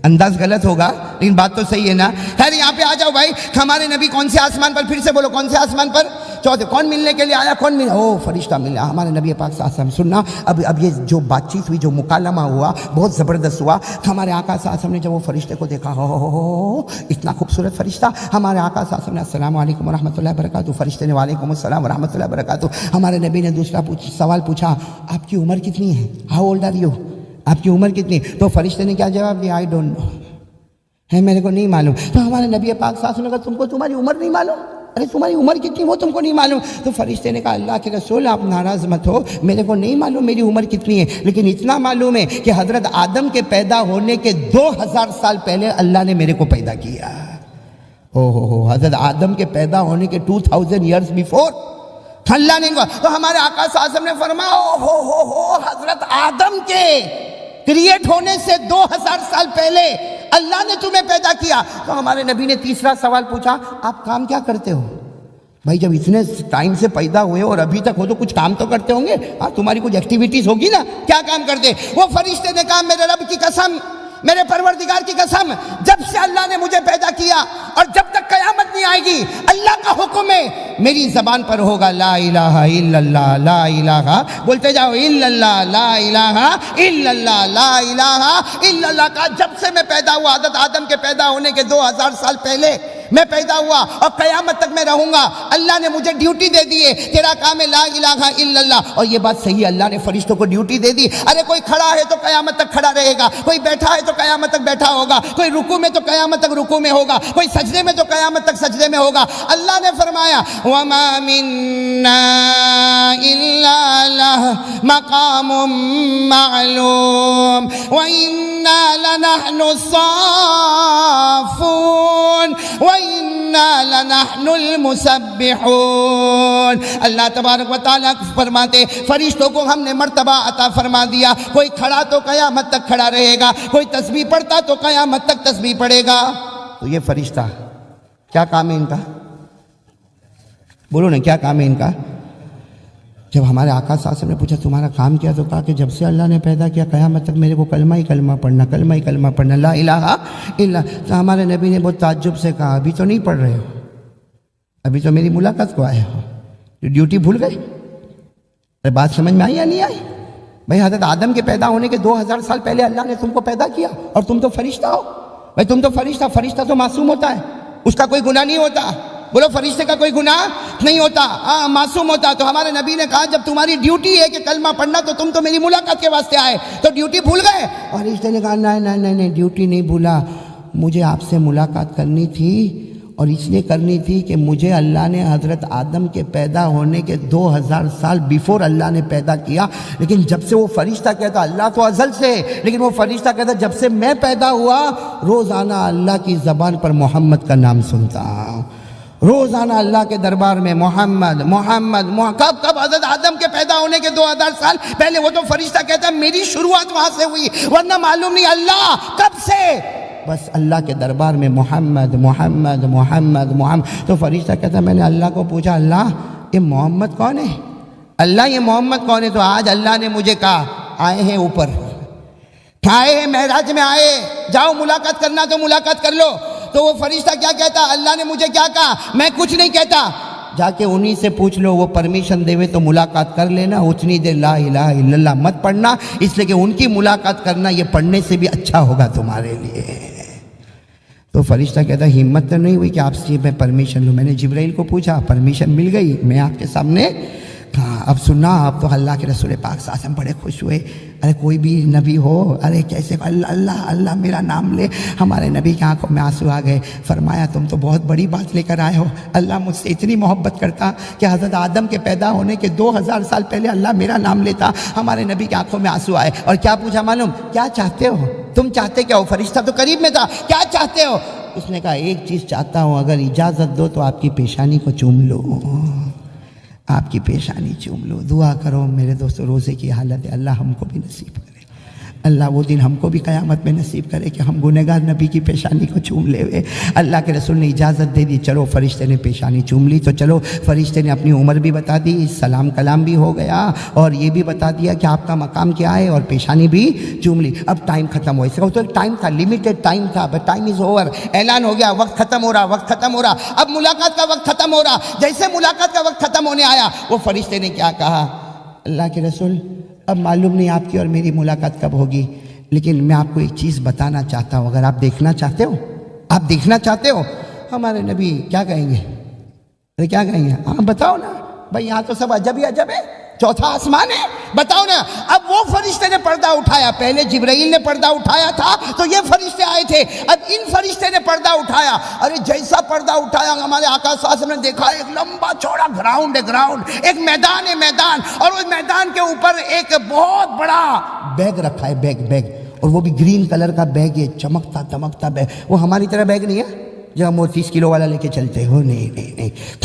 انداز غلط ہوگا لیکن بات تو صحیح ہے نا. خیر یہاں پہ آ جاؤ بھائی، ہمارے نبی کون سے آسمان پر، پھر سے بولو کون سے آسمان پر؟ چوتھے. کون ملنے کے لیے آیا؟ کون ملا؟ فرشتہ ملا ہمارے نبی پاک صلی اللہ علیہ وسلم. سننا اب یہ جو بات چیت ہوئی، جو مکالمہ ہوا بہت زبردست ہوا. ہمارے آقا صلی اللہ علیہ وسلم نے جب وہ فرشتے کو دیکھا، اتنا خوبصورت فرشتہ. ہمارے آقا صلی اللہ علیہ وسلم نے السلام علیکم ورحمۃ اللہ وبرکاتہ، فرشتے نے وعلیکم السلام ورحمۃ اللہ وبرکاتہ. ہمارے نبی نے دوسرا سوال پوچھا، آپ کی عمر کتنی ہے؟ How old are you? آپ کی عمر کتنی؟ تو فرشتے نے کیا جواب دیا؟ آئی ڈونٹ نو، ہے میرے کو نہیں معلوم. تو ہمارے نبی پاک صلی اللہ علیہ وسلم نے کہا تم کو تمہاری عمر نہیں معلوم؟ ارے تمہاری عمر کتنی وہ تم کو نہیں معلوم؟ تو فرشتے نے کہا اللہ کے رسول آپ ناراض مت ہو، میرے کو نہیں معلوم میری عمر کتنی ہے، لیکن اتنا معلوم ہے کہ حضرت آدم کے پیدا ہونے کے 2000 سال پہلے اللہ نے میرے کو پیدا کیا. حضرت آدم کے پیدا ہونے کے 2000 ایئرز بیفور اللہ نے. تو ہمارے آقا صلی اللہ علیہ وسلم نے فرمایا حضرت آدم کے کریٹ ہونے سے 2000 سال پہلے اللہ نے تمہیں پیدا کیا. تو ہمارے نبی نے تیسرا سوال پوچھا، آپ کام کیا کرتے ہو؟ بھائی جب اتنے ٹائم سے پیدا ہوئے اور ابھی تک ہو تو کچھ کام تو کرتے ہوں گے، ہاں تمہاری کچھ ایکٹیویٹیز ہوگی نا، کیا کام کرتے؟ وہ فرشتے نے کہا میرے رب کی قسم، میرے پروردگار کی قسم، جب سے اللہ نے مجھے پیدا کیا اور جب تک قیامت نہیں آئے گی اللہ کا حکم ہے میری زبان پر ہوگا لا الہ الا اللہ، لا الہ، بولتے جاؤ الا اللہ، لا الہ الا اللہ، لا الہ الا اللہ. کا جب سے میں پیدا ہوا، حضرت آدم کے پیدا ہونے کے 2000 سال پہلے میں پیدا ہوا اور قیامت تک میں رہوں گا. اللہ نے مجھے ڈیوٹی دے دی ہے، تیرا کام ہے لا الہ الا اللہ. اور یہ بات صحیح ہے، اللہ نے فرشتوں کو ڈیوٹی دے دی. ارے کوئی کھڑا ہے تو قیامت تک کھڑا رہے گا، کوئی بیٹھا ہے تو قیامت تک بیٹھا ہوگا، کوئی رکوع میں تو قیامت تک رکوع میں ہوگا، کوئی سجدے میں تو قیامت تک سجدے میں ہوگا. اللہ نے فرمایا وَمَا مِنَّا إِلَّا لَهُ مَقَامٌ مَعْلُومٌ وَإِنَّا لَنَحْنُ الصَّافُّونَ وَإِنَّا لَنَحْنُ الْمُسَبِّحُونَ. اللہ تبارک و تعالیٰ فرماتے فرشتوں کو ہم نے مرتبہ عطا فرما دیا. کوئی کھڑا تو قیامت تک کھڑا رہے گا، کوئی تسبیح پڑھتا تو قیامت تک تسبیح پڑھے گا. تو یہ فرشتہ کیا کام ہے ان کا؟ بولو نا کیا کام ہے ان کا؟ جب ہمارے آقا صلی اللہ علیہ وسلم نے پوچھا تمہارا کام کیا، تو کہا کہ جب سے اللہ نے پیدا کیا قیامت تک میرے کو کلمہ ہی کلمہ پڑھنا، کلمہ ہی کلمہ پڑھنا، لا الہ الا. تو ہمارے نبی نے بہت تعجب سے کہا ابھی تو نہیں پڑھ رہے ہو، ابھی تو میری ملاقات کو آئے ہو، ڈیوٹی بھول گئے؟ ارے بات سمجھ میں آئی یا نہیں آئی؟ بھائی حضرت آدم کے پیدا ہونے کے 2000 سال پہلے اللہ نے تم کو پیدا کیا اور تم تو فرشتہ ہو. بھائی تم تو فرشتہ تو معصوم ہوتا ہے، اس کا کوئی گناہ نہیں ہوتا. بولو فرشتے کا کوئی گناہ نہیں ہوتا، معصوم ہوتا. تو ہمارے نبی نے کہا جب تمہاری ڈیوٹی ہے کہ کلمہ پڑھنا تو تم تو میری ملاقات کے واسطے آئے، تو ڈیوٹی بھول گئے؟ اور فرشتے نے کہا نہیں ڈیوٹی نہیں بھولا، مجھے آپ سے ملاقات کرنی تھی اور اس لیے کرنی تھی کہ مجھے اللہ نے حضرت آدم کے پیدا ہونے کے 2000 سال بیفور اللہ نے پیدا کیا. لیکن جب سے وہ فرشتہ کہتا اللہ تو ازل سے، لیکن وہ فرشتہ کہتا جب سے میں پیدا ہوا روزانہ اللہ کی زبان پر محمد کا نام سنتا ہوں. روزانہ اللہ کے دربار میں محمد محمد کب حضرت آدم کے پیدا ہونے کے 2000 سال پہلے وہ تو فرشتہ کہتا ہے میری شروعات وہاں سے ہوئی، ورنہ معلوم نہیں اللہ کب سے، بس اللہ کے دربار میں محمد محمد محمد محمد۔ تو فرشتہ کہتا ہے میں نے اللہ کو پوچھا اللہ یہ محمد کون ہے؟ اللہ یہ محمد کون ہے؟ تو آج اللہ نے مجھے کہا آئے ہیں اوپر، آئے ہیں معراج میں، آئے جاؤ ملاقات کرنا تو ملاقات کر لو۔ تو وہ فرشتہ کیا کہتا اللہ نے مجھے کیا کہا؟ میں کچھ نہیں کہتا، جا کے انہی سے پوچھ لو، وہ پرمیشن دے تو ملاقات کر لینا، اتنی دیر لا الہ الا اللہ مت پڑھنا، اس لیے کہ ان کی ملاقات کرنا یہ پڑھنے سے بھی اچھا ہوگا تمہارے لیے۔ تو فرشتہ کہتا ہمت تو نہیں ہوئی کہ آپ سے میں پرمیشن لوں، میں نے جبرائیل کو پوچھا، پرمیشن مل گئی، میں آپ کے سامنے کہا اب سننا آپ تو اللہ کے رسول پاک صلی اللہ علیہ وسلم بڑے خوش ہوئے، ارے کوئی بھی نبی ہو، ارے کیسے اللہ اللہ اللہ میرا نام لے، ہمارے نبی کی آنکھوں میں آنسو آ گئے، فرمایا تم تو بہت بڑی بات لے کر آئے ہو، اللہ مجھ سے اتنی محبت کرتا کہ حضرت آدم کے پیدا ہونے کے 2000 سال پہلے اللہ میرا نام لیتا۔ ہمارے نبی کی آنکھوں میں آنسو آئے، اور کیا پوچھا معلوم؟ کیا چاہتے ہو تم؟ چاہتے کیا ہو؟ فرشتہ تو قریب میں تھا، کیا چاہتے ہو؟ اس نے کہا ایک چیز چاہتا ہوں، اگر اجازت دو تو آپ کی پیشانی کو چوم لو، آپ کی پیشانی چوم لو۔ دعا کرو میرے دوستو، روزے کی حالت ہے، اللہ ہم کو بھی نصیب کرے، اللہ وہ دن ہم کو بھی قیامت میں نصیب کرے کہ ہم گنہگار نبی کی پیشانی کو چوم لے ہوئے۔ اللہ کے رسول نے اجازت دے دی، چلو فرشتے نے پیشانی چوم لی، تو چلو فرشتے نے اپنی عمر بھی بتا دی، سلام کلام بھی ہو گیا، اور یہ بھی بتا دیا کہ آپ کا مقام کیا ہے، اور پیشانی بھی چوم لی۔ اب ٹائم ختم ہو، اس کا تو ٹائم تھا، لمیٹڈ ٹائم تھا، بٹ ٹائم از اوور، اعلان ہو گیا، وقت ختم ہو رہا، وقت ختم ہو رہا، اب ملاقات کا وقت ختم ہو رہا۔ جیسے ملاقات کا وقت ختم ہونے آیا، وہ فرشتے نے کیا کہا؟ اللہ کے رسول اب معلوم نہیں آپ کی اور میری ملاقات کب ہوگی، لیکن میں آپ کو ایک چیز بتانا چاہتا ہوں، اگر آپ دیکھنا چاہتے ہو، آپ دیکھنا چاہتے ہو۔ ہمارے نبی کیا کہیں گے؟ ارے کیا کہیں گے؟ ہاں بتاؤ نا بھائی، یہاں تو سب عجب ہی عجب ہے، چوتھا آسمان ہے، بتاؤ نا۔ اب وہ فرشتے نے پردہ اٹھایا، پہلے جبرائیل نے پردہ اٹھایا تھا تو یہ فرشتے آئے تھے، اب ان فرشتے نے پردہ اٹھایا۔ ارے جیسا پردہ اٹھایا، ہمارے آقا صلی اللہ علیہ وسلم نے دیکھا ایک لمبا چوڑا گراؤنڈ ہے، گراؤنڈ ایک میدان ہے، میدان، اور اس میدان کے اوپر ایک بہت بڑا بیگ رکھا ہے، بیگ، اور وہ بھی گرین کلر کا بیگ ہے، چمکتا دمکتا بیگ۔ وہ ہماری طرح بیگ نہیں ہے جو ہم وہ 30 کلو والا لے کے چلتے ہو، نہیں،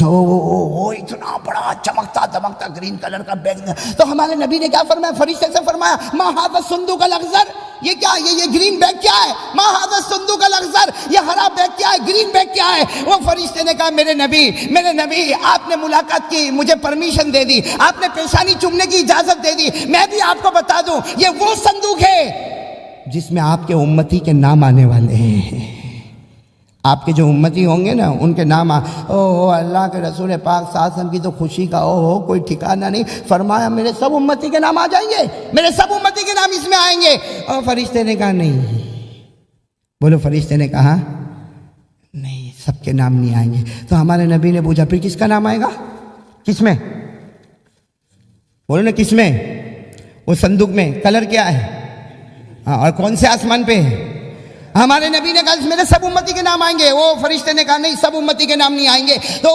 وہ اتنا بڑا چمکتا دمکتا گرین کلر کا بیگ۔ تو ہمارے نبی نے کیا فرمایا؟ فرشتے سے فرمایا ما ھذا الصندوق الاخضر، یہ کیا، یہ گرین بیگ کیا ہے؟ ما ھذا الصندوق الاخضر، یہ ہرا بیگ کیا ہے، گرین بیگ کیا ہے؟ وہ فرشتے نے کہا میرے نبی آپ نے ملاقات کی، مجھے پرمیشن دے دی، آپ نے پیشانی چومنے کی اجازت دے دی، میں بھی آپ کو بتا دوں یہ وہ صندوق ہے جس میں آپ کے امتی کے نام آنے والے ہیں۔ آپ کے جو امتی ہوں گے نا ان کے نام اللہ کے رسول پاک صلی اللہ علیہ وسلم کی تو خوشی کا کوئی ٹھکانہ نہیں۔ فرمایا میرے سب امتی کے نام آ جائیں گے، میرے سب امتی کے نام اس میں آئیں گے۔ اور فرشتے نے کہا نہیں، بولو، فرشتے نے کہا نہیں، سب کے نام نہیں آئیں گے۔ تو ہمارے نبی نے پوچھا پھر کس کا نام آئے گا؟ کس میں؟ بولو نا کس میں؟ وہ صندوق میں کلر کیا ہے؟ اور کون سے آسمان پہ ہے؟ ہمارے نبی نے کہا میرے سب امتی کے نام آئیں گے۔ وہ فرشتے نے کہا نہیں، سب امتی کے نام نہیں آئیں گے۔ تو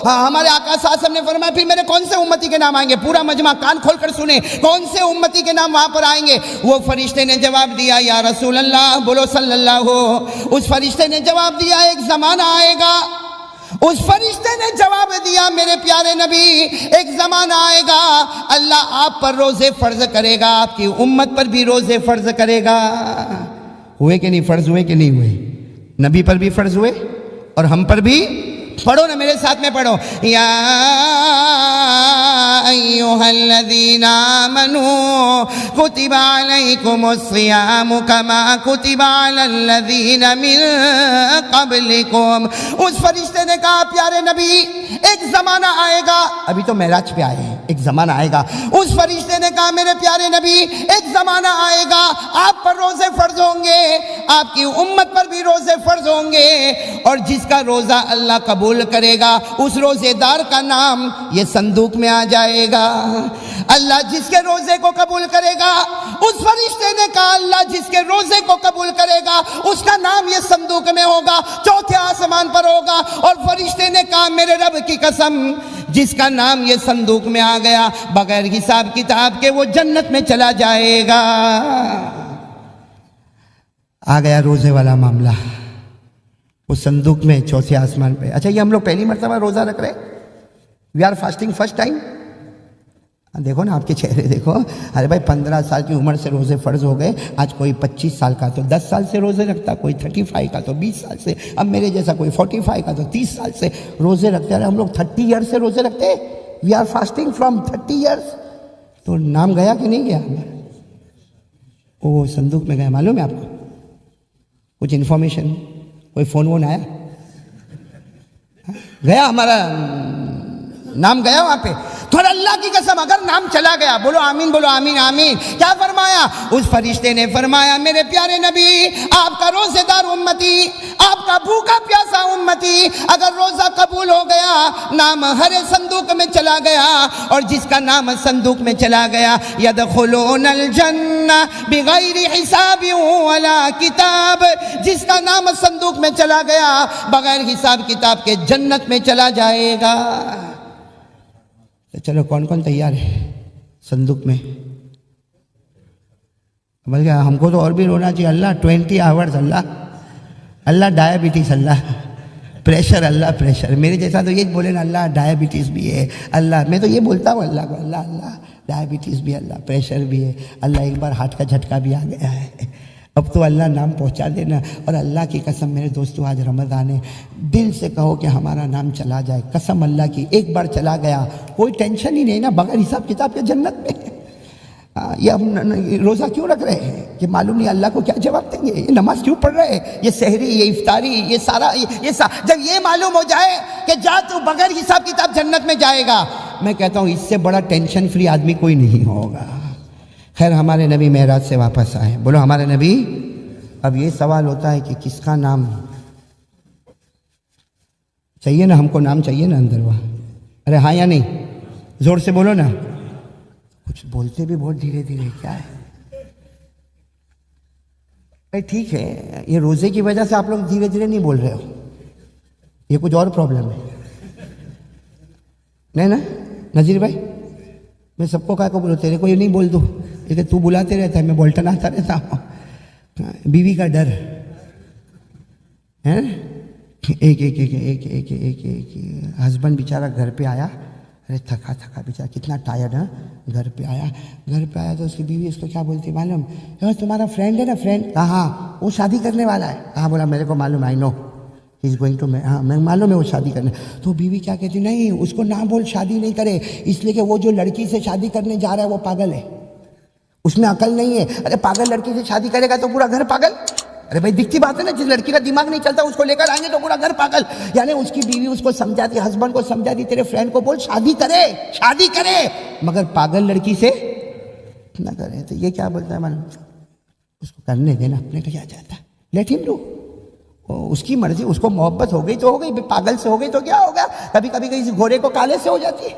ہمارے آقا صلی اللہ علیہ وسلم نے فرمایا پھر میرے کون سے امتی کے نام آئیں گے؟ پورا مجمع کان کھول کر سنیں، کون سے امتی کے نام وہاں پر آئیں گے؟ وہ فرشتے نے جواب دیا یا رسول اللہ، بولو صلی اللہ ہو۔ اس فرشتے نے جواب دیا ایک زمانہ آئے گا، اس فرشتے نے جواب دیا میرے پیارے نبی ایک زمانہ آئے گا اللہ آپ پر روزے فرض کرے گا، آپ کی امت پر بھی روزے فرض کرے گا۔ ہوئے کہ نہیں فرض ہوئے کہ نہیں ہوئے؟ نبی پر بھی فرض ہوئے اور ہم پر بھی۔ پڑھو نا میرے ساتھ میں پڑھو، یا ایھا الذین آمنوا کتب علیکم الصیام کما کتب علی الذین من قبلکم۔ اس فرشتے نے کہا پیارے نبی ایک زمانہ آئے گا، ابھی تو معراج پہ آئے ہیں، ایک زمانہ آئے گا۔ اس فرشتے نے کہا میرے پیارے نبی ایک زمانہ آئے گا آپ پر روزے فرض ہوں گے، آپ کی امت پر بھی روزے فرض ہوں گے، اور جس کا روزہ اللہ قبول کرے گا اس روزے دار کا نام یہ صندوق میں آ جائے گا۔ اللہ جس کے روزے کو قبول کرے گا، اس فرشتے نے کہا اللہ جس کے روزے کو قبول کرے گا اس کا نام یہ صندوق میں ہوگا، چوتھے آسمان پر ہوگا۔ اور فرشتے نے کہا میرے رب کی قسم جس کا نام یہ صندوق میں آ گیا بغیر حساب کتاب کے وہ جنت میں چلا جائے گا۔ آ گیا روزے والا معاملہ، وہ صندوق میں چوتھے آسمان پہ. اچھا یہ ہم لوگ پہلی مرتبہ روزہ رکھ رہے ہیں. We are fasting first time. دیکھو نا آپ کے چہرے دیکھو. ارے بھائی 15 سال کی عمر سے روزے فرض ہو گئے. آج کوئی 25 سال کا تو 10 سال سے روزے رکھتا, کوئی 35 کا تو 20 سال سے, اب میرے جیسا کوئی 45 کا تو 30 سال سے روزے رکھتے. ارے ہم لوگ 30 ایئر سے روزے رکھتے ہیں. We are fasting from 30 years. تو نام گیا کہ نہیں گیا؟ وہ صندوق میں گیا. معلوم ہے آپ کو کچھ انفارمیشن؟ کوئی فون وون آیا؟ گیا ہمارا نام گیا وہاں پہ. تو اللہ کی قسم اگر نام چلا گیا, بولو آمین, بولو آمین آمین. کیا فرمایا اس فرشتے نے؟ فرمایا میرے پیارے نبی, آپ کا روزے دار امتی, آپ کا بھوکا پیاسا امتی, اگر روزہ قبول ہو گیا, نام ہر صندوق میں چلا گیا, اور جس کا نام صندوق میں چلا گیا, یدخلون الجنہ بغیر حساب ولا کتاب, جس کا نام صندوق میں چلا گیا بغیر حساب کتاب کے جنت میں چلا جائے گا. چلو کون کون تیار ہے صندوق میں؟ بلکہ ہم کو تو اور بھی رونا چاہیے. اللہ 20 آورز, اللہ ڈائبٹیز, اللہ پریشر, اللہ پریشر. میرے جیسا تو یہ بولے نا اللہ ڈائبٹیز بھی ہے, اللہ. میں تو یہ بولتا ہوں اللہ کو, اللہ ڈائبٹیز بھی, اللہ پریشر بھی ہے, اللہ ایک بار ہارٹ کا جھٹکا بھی آ گیا ہے, اب تو اللہ نام پہنچا دینا. اور اللہ کی قسم میرے دوستو, آج رمضان ہے, دل سے کہو کہ ہمارا نام چلا جائے. قسم اللہ کی, ایک بار چلا گیا کوئی ٹینشن ہی نہیں نا, بغیر حساب کتاب کے جنت میں. یہ ہم روزہ کیوں رکھ رہے ہیں کہ معلوم نہیں اللہ کو کیا جواب دیں گے. یہ نماز کیوں پڑھ رہے ہیں, یہ سحری, یہ افطاری, یہ سارا جب یہ معلوم ہو جائے کہ جا تو بغیر حساب کتاب جنت میں جائے گا, میں کہتا ہوں اس سے بڑا ٹینشن فری آدمی کوئی نہیں ہوگا. خیر ہمارے نبی معراج سے واپس آئے. بولو ہمارے نبی. اب یہ سوال ہوتا ہے کہ کس کا نام چاہیے نا, ہم کو نام چاہیے نا اندر وہاں. ارے ہاں یا نہیں, زور سے بولو نا. کچھ بولتے بھی بہت دھیرے دھیرے, کیا ہے؟ ارے ٹھیک ہے, یہ روزے کی وجہ سے آپ لوگ دھیرے دھیرے نہیں بول رہے ہو, یہ کچھ اور پرابلم ہے نہیں نا نذیر بھائی؟ میں سب کو کہا کو بولو, تیرے کو یہ نہیں بول دوں لیکن تو بلاتے رہتا ہے, میں بولٹن آتا رہتا ہوں. بیوی کا ڈر ہے. ایک ایک ایک ایک ایک ایک ایک ہسبینڈ بیچارہ گھر پہ آیا, ارے تھکا بیچارہ, کتنا ٹائرڈ ہے. گھر پہ آیا تو اس کی بیوی اس کو کیا بولتی معلوم؟ تمہارا فرینڈ ہے نا, فرینڈ. کہاں وہ شادی کرنے والا ہے. کہاں بولا میرے کو معلوم, آئی نو ہی از گوئنگ ٹو, ہاں میں معلوم ہے وہ شادی کرنے. تو بیوی کیا کہتی, نہیں اس کو نہ بول, شادی نہیں کرے, اس لیے کہ وہ جو لڑکی سے شادی کرنے جا رہا ہے وہ پاگل ہے, اس میں عقل نہیں ہے. ارے پاگل لڑکی سے شادی کرے گا تو پورا گھر پاگل. ارے بھائی دکھتی بات ہے نا, جس لڑکی کا دماغ نہیں چلتا اس کو لے کر آئیں گے تو پورا گھر پاگل. یعنی اس کی بیوی اس کو سمجھاتی, ہسبینڈ کو سمجھاتی, تیرے فرینڈ کو بول شادی کرے مگر پاگل لڑکی سے نہ کرے. تو یہ کیا بولتا ہے معلوم, اس کو کرنے دینا, اپنے کو کیا چاہتا ہے, لیٹ ہم ڈو, اس کی مرضی. اس کو محبت ہو گئی تو ہو گئی, پاگل سے ہو گئی تو کیا ہوگا. کبھی کبھی کسی گھوڑے کو کالے سے ہو جاتی ہے,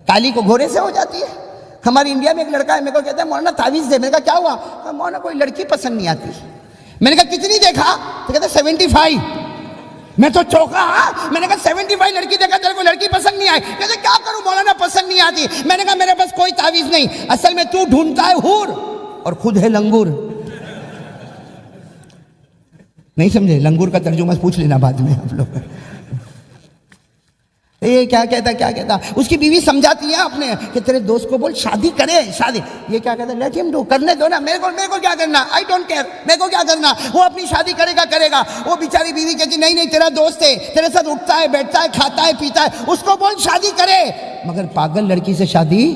کالی کو گھوڑے سے ہو جاتی ہے. ہمارے انڈیا میں ایک لڑکا ہے, میرے کو کہتا ہے مولانا تعویذ دے. میں نے کہا کیا ہوا؟ مولانا کوئی لڑکی پسند نہیں آتی. میں نے کہا کتنی دیکھا؟ تو کہتا 75. میں تو چوکا. میں نے کہا 75 لڑکی دیکھا, تیرے کو لڑکی پسند نہیں آئی؟ کہتے کیا کروں مولانا, پسند نہیں آتی. میں نے کہا میرے پاس کوئی تعویذ نہیں, اصل میں تو ڈھونڈتا ہے حور اور خود ہے لنگور. نہیں سمجھے؟ لنگور کا ترجمہ پوچھ لینا بعد میں آپ لوگ. یہ کیا کہتا اس کی بیوی سمجھاتی ہے اپنے کہ تیرے دوست کو بول شادی کرے, شادی. یہ کیا کہتا ہے, لیٹ ہم ڈو, کرنے دو نا, میرے کو کیا کرنا, آئی ڈونٹ کیئر, میرے کو کیا کرنا, وہ اپنی شادی کرے گا. وہ بیچاری بیوی کہتی نہیں تیرا دوست ہے, تیرے ساتھ اٹھتا ہے, بیٹھتا ہے, کھاتا ہے, پیتا ہے, اس کو بول شادی کرے. مگر پاگل لڑکی سے شادی,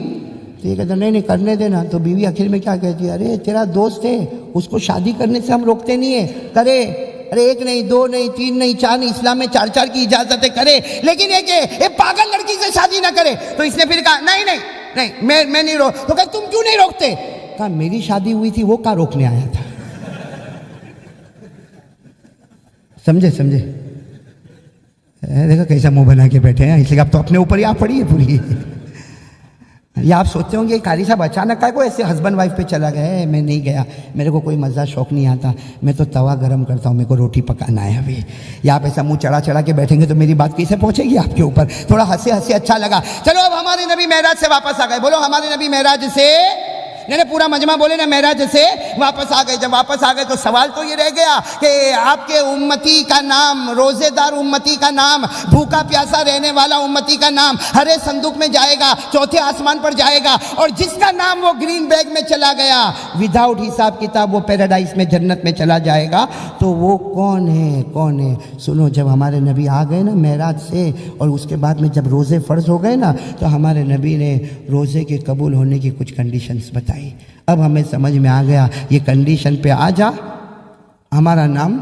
تو یہ کہتا نہیں کرنے دینا. تو بیوی آخر میں کیا کہتی ہے, ارے تیرا دوست ہے, اس کو شادی کرنے سے ہم روکتے نہیں ہیں, کرے. ارے 1 نہیں 2 نہیں 3 نہیں 4 نہیں, اسلام میں 4 کی اجازت ہے, کرے. لیکن یہ پاگل لڑکی سے شادی نہ کرے. تو اس نے پھر کہا نہیں میں نہیں روک. تو کہا تم کیوں نہیں روکتے؟ کہا میری شادی ہوئی تھی, وہ کہاں روکنے آیا تھا. سمجھے دیکھا کیسا منہ بنا کے بیٹھے ہیں. اس لیے اب تو اپنے اوپر ہی آپ پڑی ہے پوری. یا آپ سوچتے ہوں گے قاری صاحب اچانک کا کوئی ایسے ہسبینڈ وائف پہ چلا گیا ہے. میں نہیں گیا, میرے کو کوئی مزہ شوق نہیں آتا, میں تو توا گرم کرتا ہوں, میرے کو روٹی پکانا ہے ابھی. یا آپ ایسا منہ چڑھا کے بیٹھیں گے تو میری بات کیسے پہنچے گی آپ کے اوپر. تھوڑا ہنسے اچھا لگا. چلو اب ہمارے نبی معراج سے واپس آ گئے. بولو ہمارے نبی معراج سے میں نے پورا مجمع بولے نا معراج سے واپس آ گئے. جب واپس آ گئے تو سوال تو یہ رہ گیا کہ آپ کے امتی کا نام, روزے دار امتی کا نام, بھوکا پیاسا رہنے والا امتی کا نام ہرے صندوق میں جائے گا, چوتھے آسمان پر جائے گا, اور جس کا نام وہ گرین بیگ میں چلا گیا وداؤٹ حساب کتاب وہ پیراڈائز میں جنت میں چلا جائے گا. تو وہ کون ہے, کون ہے؟ سنو, جب ہمارے نبی آ گئے نا معراج سے, اور اس کے بعد میں جب روزے فرض ہو گئے نا, تو ہمارے نبی نے روزے کے قبول ہونے کی کچھ کنڈیشنز بتائی. اب ہمیں سمجھ میں آ گیا, یہ کنڈیشن پہ آ جا, ہمارا نام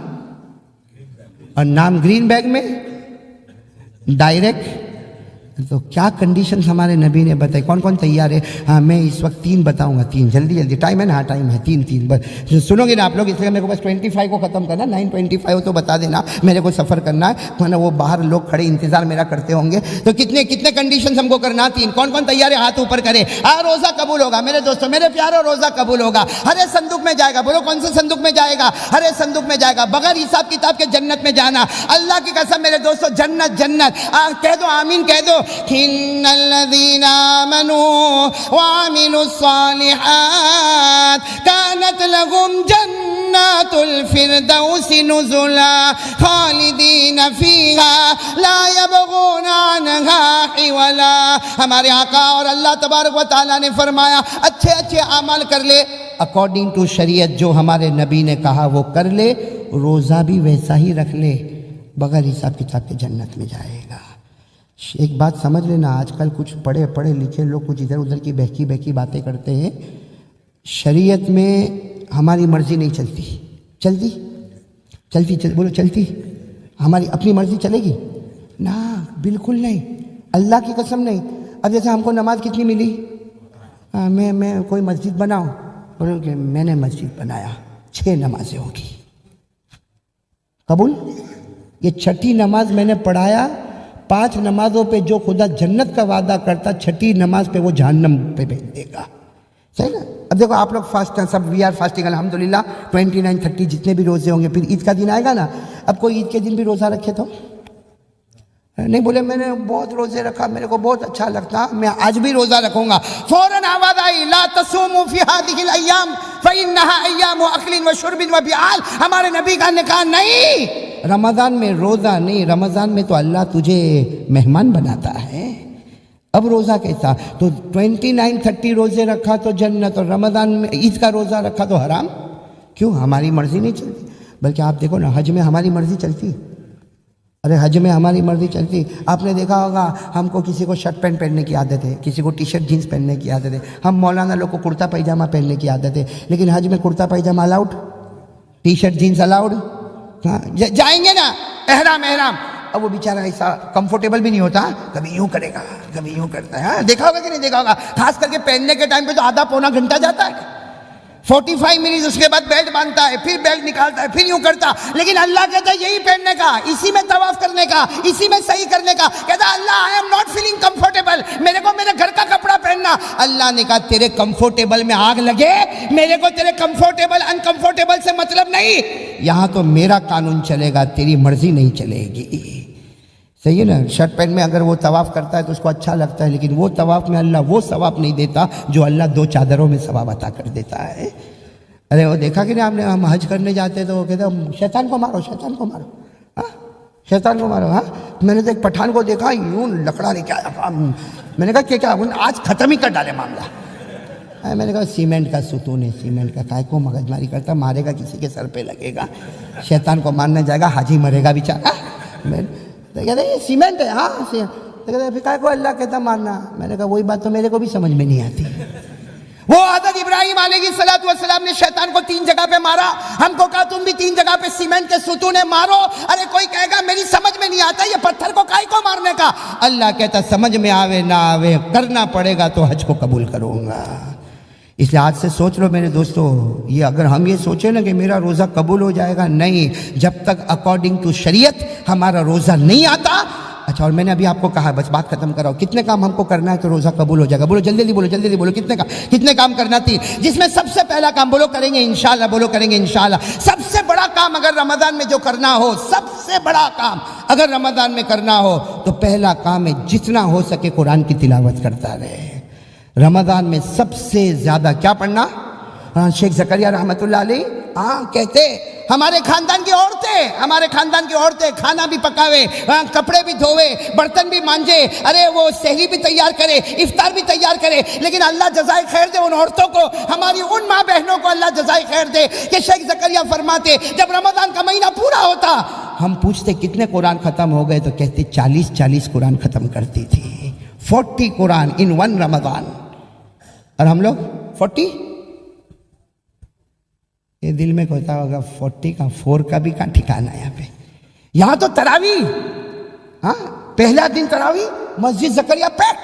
اور نام گرین بیگ میں ڈائریکٹ. تو کیا کنڈیشنز ہمارے نبی نے بتائی؟ کون کون تیار ہے؟ ہاں, میں اس وقت 3 بتاؤں گا, 3 جلدی جلدی, ٹائم ہے نا؟ ہاں ٹائم ہے, 3 بس سنو گے نا آپ لوگ, اس لیے میرے کو بس 25 کو ختم کرنا, 9:25 تو بتا دینا, میرے کو سفر کرنا ہے, ورنہ وہ باہر لوگ کھڑے انتظار میرا کرتے ہوں گے. تو کتنے کنڈیشنز ہم کو کرنا؟ 3. کون کون تیار ہے؟ ہاتھ اوپر کرے. ہاں, روزہ قبول ہوگا میرے دوستوں, میرے پیاروں, روزہ قبول ہوگا, ہرے صندوق میں جائے گا. بولو کون سے صندوق میں جائے گا؟ ہرے صندوق میں جائے گا, بغیر حساب کتاب کے جنت میں جانا. اللہ کی قسم میرے دوستوں, جنت جنت. کہہ دو آمین, کہہ دو. الذين آمنوا وعملوا الصالحات كانت لهم جنات الفردوس نزلا خالدين فيها لا يبغون عنها حولا. ہمارے آقا اور اللہ تبارک و تعالیٰ نے فرمایا اچھے اچھے اعمال کر لے اکارڈنگ ٹو شریعت, جو ہمارے نبی نے کہا وہ کر لے, روزہ بھی ویسا ہی رکھ لے, بغیر حساب کتاب کے جنت میں جائے گا. ایک بات سمجھ لینا, آج کل کچھ پڑھے لکھے لوگ کچھ ادھر ادھر کی بہکی باتیں کرتے ہیں. شریعت میں ہماری مرضی نہیں چلتی بولو چلتی, ہماری اپنی مرضی چلے گی نا؟ بالکل نہیں, اللہ کی قسم نہیں. اب جیسے ہم کو نماز کتنی ملی, میں کوئی مسجد بناؤں, بولو کہ میں نے مسجد بنایا, 6 نمازیں ہوگی, قبول. یہ 6ٹھی نماز میں نے پڑھایا, 5 نمازوں پہ جو خدا جنت کا وعدہ کرتا, 6ٹھی نماز پہ وہ جہنم پہ بھیج دے گا. صحیح نا؟ اب دیکھو آپ لوگ فاسٹ ہیں, سب وی آر فاسٹنگ الحمدللہ, 29, 30 جتنے بھی روزے ہوں گے. پھر عید کا دن آئے گا نا, اب کوئی عید کے دن بھی روزہ رکھے تو نہیں بولے میں نے بہت روزے رکھا, میرے کو بہت اچھا لگتا, میں آج بھی روزہ رکھوں گا. فوراً آواز آئی, لا تصوموا فی هذه الايام فانها ایام اکل وشرب وبیعال. ہمارے نبی کا نے کہا نہیں, رمضان میں روزہ نہیں, رمضان میں تو اللہ تجھے مہمان بناتا ہے. اب روزہ کیسا؟ تو 29, 30 روزے رکھا تو جنت, اور رمضان میں عید کا روزہ رکھا تو حرام. کیوں؟ ہماری مرضی نہیں چلتی. بلکہ آپ دیکھو نا, حج میں ہماری مرضی چلتی. ارے حج میں ہماری مرضی چلتی. آپ نے دیکھا ہوگا, ہم کو کسی کو شرٹ پینٹ پہننے کی عادت ہے, کسی کو ٹی شرٹ جینس پہننے کی عادت ہے, ہم مولانا لوگ کو کرتا پائجامہ پہننے کی عادت ہے. لیکن حج میں کرتا پائجامہ allowed, T shirt jeans allowed. ہاں جائیں گے نا, احرام. اب وہ بیچارہ ایسا کمفرٹیبل بھی نہیں ہوتا, کبھی یوں کرے گا, کبھی یوں کرتا ہے. دیکھا ہوگا کہ نہیں دیکھا ہوگا, خاص کر کے پہننے کے ٹائم پہ تو آدھا پونا گھنٹہ جاتا ہے, 45 منٹ, اس کے بعد بیلٹ باندھتا ہے, پھر بیلٹ نکالتا ہے, پھر یوں کرتا. لیکن اللہ کہتا ہے یہی پہننے کا, اسی میں طواف کرنے کا, اسی میں صحیح کرنے کا. کہتا اللہ I am not feeling comfortable, میرے کو میرے گھر کا کپڑا پہننا. اللہ نے کہا تیرے کمفرٹیبل میں آگ لگے, میرے کو تیرے کمفرٹیبل انکمفرٹیبل سے مطلب نہیں. یہاں تو میرا قانون چلے گا, تیری مرضی نہیں چلے گی. صحیح ہے نا؟ شرٹ پینٹ میں اگر وہ طواف کرتا ہے تو اس کو اچھا لگتا ہے, لیکن وہ طواف میں اللہ وہ ثواب نہیں دیتا جو اللہ 2 چادروں میں ثواب عطا کر دیتا ہے. ارے وہ دیکھا کہ نہیں آپ نے, ہم حج کرنے جاتے ہیں تو وہ کہتے ہیں شیطان کو مارو, شیطان کو مارو, ہاں شیطان کو مارو. ہاں میں نے تو ایک پٹھان کو دیکھا, یوں لکڑا لے کے آیا, میں نے کہا کہ کیا آج ختم ہی کر ڈالے معاملہ. میں نے کہا سیمنٹ کا ستون ہے, سیمنٹ کا کائے کو مغز ماری کرتا, مارے گا کسی کے سر پہ لگے گا, شیطان کو مارنے جائے گا, حاجی مرے گا بیچارہ. کہتے ہیں یہ سیمنٹ ہے. ہاں پھر کائے کو اللہ کہتا مارنا. میں نے کہا وہی بات تو میرے کو بھی سمجھ میں نہیں آتی. وہ حضرت ابراہیم علیہ السلام نے شیطان کو 3 جگہ پہ مارا, ہم کو کہا تم بھی 3 جگہ پہ سیمنٹ کے ستون مارو. ارے کوئی کہے گا میری سمجھ میں نہیں آتا یہ پتھر کو کائے کو مارنے کا. اللہ کہتا سمجھ میں آوے نہ آوے, کرنا پڑے گا تو حج کو قبول کروں گا. اس لیے آج سے سوچ لو میرے دوستو, یہ اگر ہم یہ سوچیں نا کہ میرا روزہ قبول ہو جائے گا, نہیں, جب تک اکارڈنگ ٹو شریعت ہمارا روزہ نہیں آتا. اچھا, اور میں نے ابھی آپ کو کہا, بس بات ختم کراؤ, کتنے کام ہم کو کرنا ہے تو روزہ قبول ہو جائے گا؟ بولو جلدی جلدی بولو, کتنے کام کرنا تھی؟ جس میں سب سے پہلا کام بولو کریں گے انشاءاللہ, بولو کریں گے انشاءاللہ. سب سے بڑا کام اگر رمضان میں جو کرنا ہو, سب سے بڑا کام اگر رمضان میں کرنا ہو تو پہلا کام ہے جتنا ہو سکے قرآن کی تلاوت کرتا رہے. رمضان میں سب سے زیادہ کیا پڑھنا؟ شیخ زکریا رحمۃ اللہ علیہ کہتے ہمارے خاندان کی عورتیں کھانا بھی پکاوے، کپڑے بھی دھوے، برتن بھی مانجے، ارے وہ سحری بھی تیار کرے، افطار بھی تیار کرے، لیکن اللہ جزائے خیر دے ان عورتوں کو، ہماری ان ماں بہنوں کو اللہ جزائے خیر دے کہ شیخ زکریا فرماتے جب رمضان کا مہینہ پورا ہوتا ہم پوچھتے کتنے قرآن ختم ہو گئے تو کہتے 40 قرآن ختم کرتی تھی، 40 قرآن ان ون رمضان، اور ہم لوگ 40 یہ دل میں کہتا ہوگا 40 کا 4 کا بھی کہاں ٹھکانا ہے یہاں تو تراویح، پہلا دن تراویح مسجد زکریا پیک،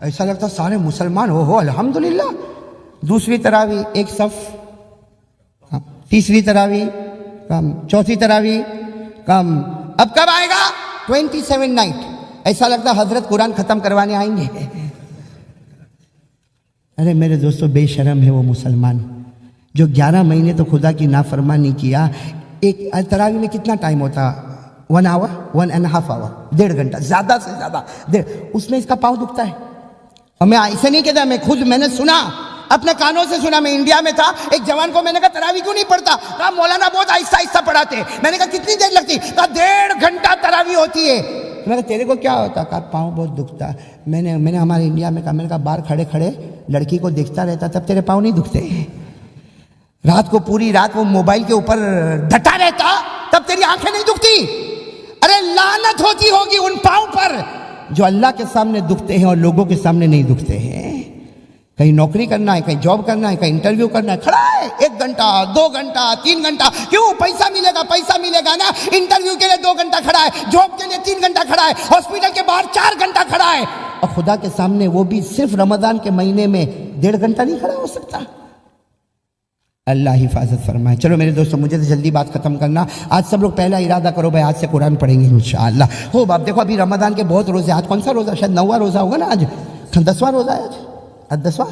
ایسا لگتا سارے مسلمان ہو الحمدللہ، دوسری تراویح ایک صف، تیسری تراویح کم، چوتھی تراویح کم، اب کب آئے گا 27 نائٹ، ایسا لگتا حضرت قرآن ختم کروانے آئیں گے۔ ارے میرے دوستو بے شرم ہے وہ مسلمان جو 11 مہینے تو خدا کی نافرمانی کیا۔ ایک تراویح میں کتنا ٹائم ہوتا؟ 1 آور 1.5 آور، 1.5 گھنٹہ، زیادہ سے زیادہ اس میں اس کا پاؤں دکھتا ہے۔ اور میں ایسے نہیں کہتا، میں نے سنا، اپنے کانوں سے سنا، میں انڈیا میں تھا، ایک جوان کو میں نے کہا تراویح کیوں نہیں پڑھتا؟ کہا مولانا بہت آہستہ آہستہ پڑھاتے۔ میں نے کہا کتنی دیر لگتی؟ کہا 1.5 گھنٹہ تراویح ہوتی ہے۔ میں نے کہا تیرے کو کیا ہوتا؟ کہا پاؤں بہت دکھتا۔ میں نے ہمارے انڈیا میں کہا، میں نے کہا باہر کھڑے کھڑے لڑکی کو دیکھتا رہتا تب تیرے پاؤں نہیں دکھتے؟ رات کو پوری رات وہ موبائل کے اوپر ڈٹا رہتا تب تیری آنکھیں نہیں دکھتی؟ ارے لعنت ہوتی ہوگی ان پاؤں پر جو اللہ کے سامنے دکھتے ہیں اور لوگوں کے سامنے نہیں دکھتے ہیں۔ کہیں نوکری کرنا ہے، کہیں جاب کرنا ہے، کہیں انٹرویو کرنا ہے، کھڑا ہے 1 گھنٹہ 2 گھنٹہ 3 گھنٹہ، کیوں؟ پیسہ ملے گا نا۔ انٹرویو کے لیے 2 گھنٹہ کھڑا ہے، جاب کے لیے 3 گھنٹہ کھڑا ہے، ہاسپٹل کے باہر 4 گھنٹہ کھڑا ہے، اور خدا کے سامنے وہ بھی صرف رمضان کے مہینے میں 1.5 گھنٹہ نہیں کھڑا ہو سکتا۔ اللہ حفاظت فرمائے۔ چلو میرے دوستو مجھے تو جلدی بات ختم کرنا، آج سب لوگ پہلا ارادہ کرو بھائی آج سے قرآن پڑھیں گے انشاءاللہ۔ خوب، اب دیکھو ابھی رمضان کے بہت روزے، آج کون سا روزہ؟ شاید 9واں روزہ ہوگا نا، آج 10واں روزہ ہے، آج 10واں،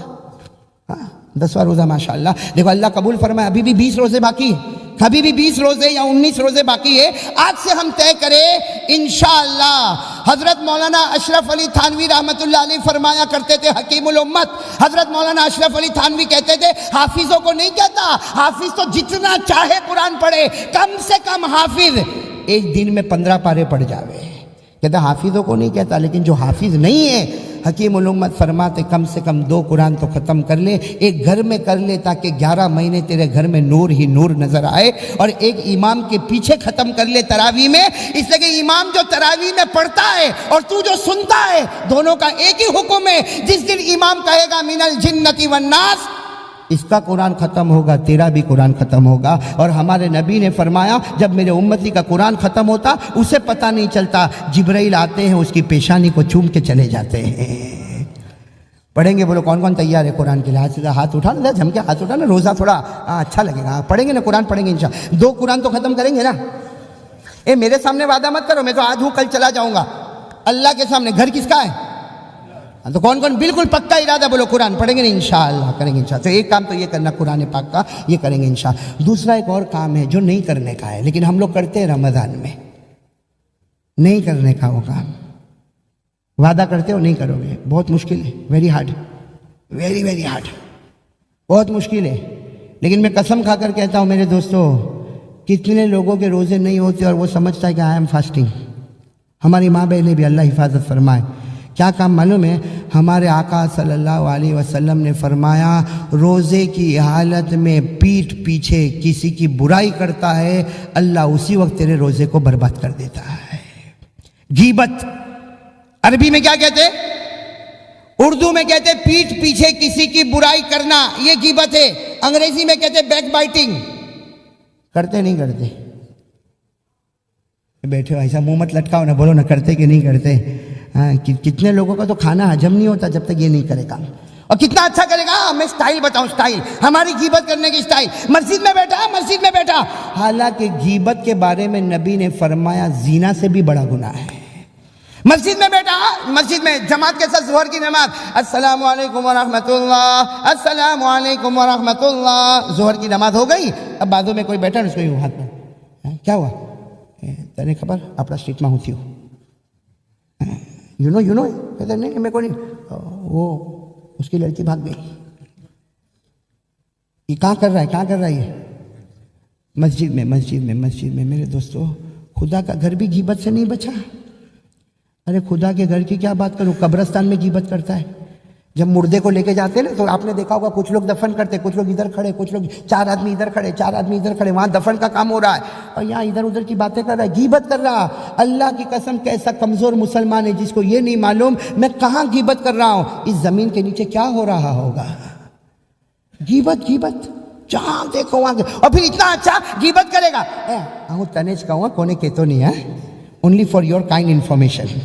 10واں روزہ ماشاءاللہ۔ دیکھو اللہ قبول فرمائے، ابھی بھی 20 روزے باقی ہیں، ابھی بھی 20 روزے یا 19 روزے باقی ہے۔ آج سے ہم طے کریں انشاءاللہ۔ حضرت مولانا اشرف علی تھانوی رحمۃ اللہ علیہ فرمایا کرتے تھے، حکیم الامت حضرت مولانا اشرف علی تھانوی کہتے تھے، حافظوں کو نہیں کہتا، حافظ تو جتنا چاہے قرآن پڑھے، کم سے کم حافظ ایک دن میں 15 پارے پڑھ جاوے۔ کہتا حافظوں کو نہیں کہتا، لیکن جو حافظ نہیں ہے، حکیم الامت فرماتے کم سے کم 2 قرآن تو ختم کر لے، ایک گھر میں کر لے تاکہ 11 مہینے تیرے گھر میں نور ہی نور نظر آئے، اور ایک امام کے پیچھے ختم کر لے تراویح میں، اس لیے کہ امام جو تراویح میں پڑھتا ہے اور تو جو سنتا ہے دونوں کا ایک ہی حکم ہے۔ جس دن امام کہے گا من الجنۃ والناس، اس کا قرآن ختم ہوگا، تیرا بھی قرآن ختم ہوگا۔ اور ہمارے نبی نے فرمایا جب میرے امتی کا قرآن ختم ہوتا اسے پتہ نہیں چلتا، جبرائیل آتے ہیں اس کی پیشانی کو چوم کے چلے جاتے ہیں۔ پڑھیں گے؟ بولو کون کون تیار ہے قرآن کے لیے؟ ہاتھ اٹھا نا، جم کے ہاتھ اٹھا نا، روزہ تھوڑا اچھا لگے گا۔ پڑھیں گے نا قرآن؟ پڑھیں گے انشاءاللہ۔ 2 قرآن تو ختم کریں گے نا؟ میرے سامنے وعدہ مت کرو، میں تو آج ہوں کل چلا جاؤں گا۔ اللہ کے سامنے گھر کس کا ہے؟ تو کون کون بالکل پکا ارادہ بولو قرآن پڑھیں گے انشاءاللہ؟ کریں گے انشاءاللہ۔ تو ایک کام تو یہ کرنا قرآن پاک کا، یہ کریں گے انشاءاللہ۔ دوسرا ایک اور کام ہے جو نہیں کرنے کا ہے، لیکن ہم لوگ کرتے ہیں رمضان میں، نہیں کرنے کا وہ کام۔ وعدہ کرتے ہو نہیں کرو گے، بہت مشکل ہے، very hard, very very hard, بہت مشکل ہے۔ لیکن میں قسم کھا کر کہتا ہوں میرے دوستو، کتنے لوگوں کے روزے نہیں ہوتے اور وہ سمجھتا ہے کہ آئی ایم فاسٹنگ۔ ہماری ماں بہنیں بھی اللہ حفاظت فرمائے، کیا کام معلوم ہے؟ ہمارے آقا صلی اللہ علیہ وسلم نے فرمایا روزے کی حالت میں پیٹھ پیچھے کسی کی برائی کرتا ہے، اللہ اسی وقت تیرے روزے کو برباد کر دیتا ہے۔ غیبت عربی میں کیا کہتے؟ اردو میں کہتے پیٹھ پیچھے کسی کی برائی کرنا، یہ غیبت ہے۔ انگریزی میں کہتے بیک بائٹنگ۔ کرتے نہیں کرتے؟ بیٹھے ہو ایسا منہ مت لٹکاؤ نا، بولو نا کرتے کہ نہیں کرتے۔ کتنے لوگوں کا تو کھانا ہجم نہیں ہوتا جب تک یہ نہیں کرے کام، اور کتنا اچھا کرے گا۔ میں سٹائل بتاؤں، سٹائل ہماری غیبت کرنے کی سٹائل، مسجد میں بیٹھا، حالانکہ غیبت کے بارے میں نبی نے فرمایا زنا سے بھی بڑا گناہ ہے۔ مسجد میں بیٹھا، مسجد میں جماعت کے ساتھ ظہر کی نماز، السلام علیکم ورحمۃ اللہ، السلام علیکم ورحمۃ اللہ، ظہر کی نماز ہو گئی۔ اب بازو میں کوئی بیٹھا نا، اس کو یوں ہاتھ میں کیا ہوا؟ تینے خبر اپنا اسٹریٹ میں ہوتی ہو، یو نو کہتے نہیں میرے کو نہیں، وہ اس کی لڑکی بھاگ گئی. یہ کہاں کر رہا ہے یہ؟ مسجد میں. میرے دوستو، خدا کا گھر بھی غیبت سے نہیں بچا. ارے خدا کے گھر کی کیا بات کروں، قبرستان میں غیبت کرتا ہے. جب مردے کو لے کے جاتے ہیں نا تو آپ نے دیکھا ہوگا کچھ لوگ دفن کرتے، کچھ لوگ ادھر کھڑے، کچھ لوگ 4 آدمی ادھر کھڑے، وہاں دفن کا کام ہو رہا ہے اور یہاں ادھر ادھر کی باتیں کر رہا ہے، غیبت کر رہا. اللہ کی قسم کیسا کمزور مسلمان ہے جس کو یہ نہیں معلوم میں کہاں غیبت کر رہا ہوں، اس زمین کے نیچے کیا ہو رہا ہوگا. غیبت جہاں دیکھو وہاں، اور پھر اتنا اچھا غیبت کرے گا. تنیج کہوں کونے کہتو نہیں ہے، only for your kind information.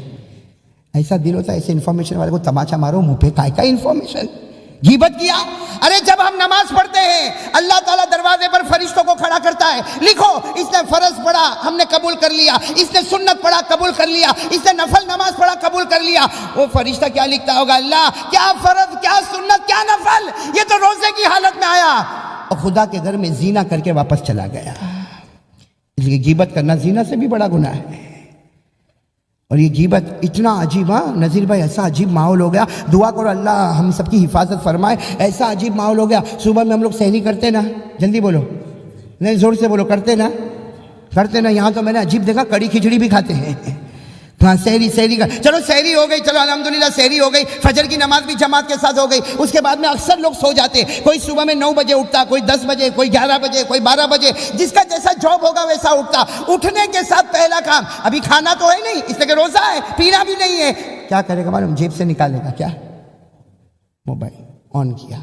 ایسا دل ہوتا ہے ایسے انفارمیشن والے کو تماچا مارو منہ پہ. کا انفارمیشن؟ غیبت کیا. ارے جب ہم نماز پڑھتے ہیں اللہ تعالیٰ دروازے پر فرشتوں کو کھڑا کرتا ہے، لکھو اس نے فرض پڑھا ہم نے قبول کر لیا، اس نے سنت پڑھا قبول کر لیا، اس نے نفل نماز پڑھا قبول کر لیا. وہ فرشتہ کیا لکھتا ہوگا؟ اللہ کیا فرض، کیا سنت، کیا نفل، یہ تو روزے کی حالت میں آیا اور خدا کے گھر میں زنا کر کے واپس چلا گیا. اس لیے غیبت کرنا زنا سے بھی بڑا گناہ ہے. اور یہ غیبت اتنا عجیب، نذیر بھائی ایسا عجیب ماحول ہو گیا. دعا کرو اللہ ہم سب کی حفاظت فرمائے. ایسا عجیب ماحول ہو گیا. صبح میں ہم لوگ سحری کرتے نا، جلدی بولو، نہیں زور سے بولو، کرتے نا. یہاں تو میں نے عجیب دیکھا کڑی کھچڑی بھی کھاتے ہیں. ہاں سحری کا، چلو سحری ہو گئی، چلو الحمدللہ سحری ہو گئی، فجر کی نماز بھی جماعت کے ساتھ ہو گئی. اس کے بعد میں اکثر لوگ سو جاتے، کوئی صبح میں 9 بجے اٹھتا، کوئی 10 بجے، کوئی 11 بجے، کوئی 12 بجے، جس کا جیسا جاب ہوگا ویسا اٹھتا. اٹھنے کے ساتھ پہلا کام، ابھی کھانا تو ہے نہیں اس لیے کہ روزہ ہے، پینا بھی نہیں ہے، کیا کرے گا معلوم؟ جیب سے نکالے گا کیا؟ موبائل آن کیا.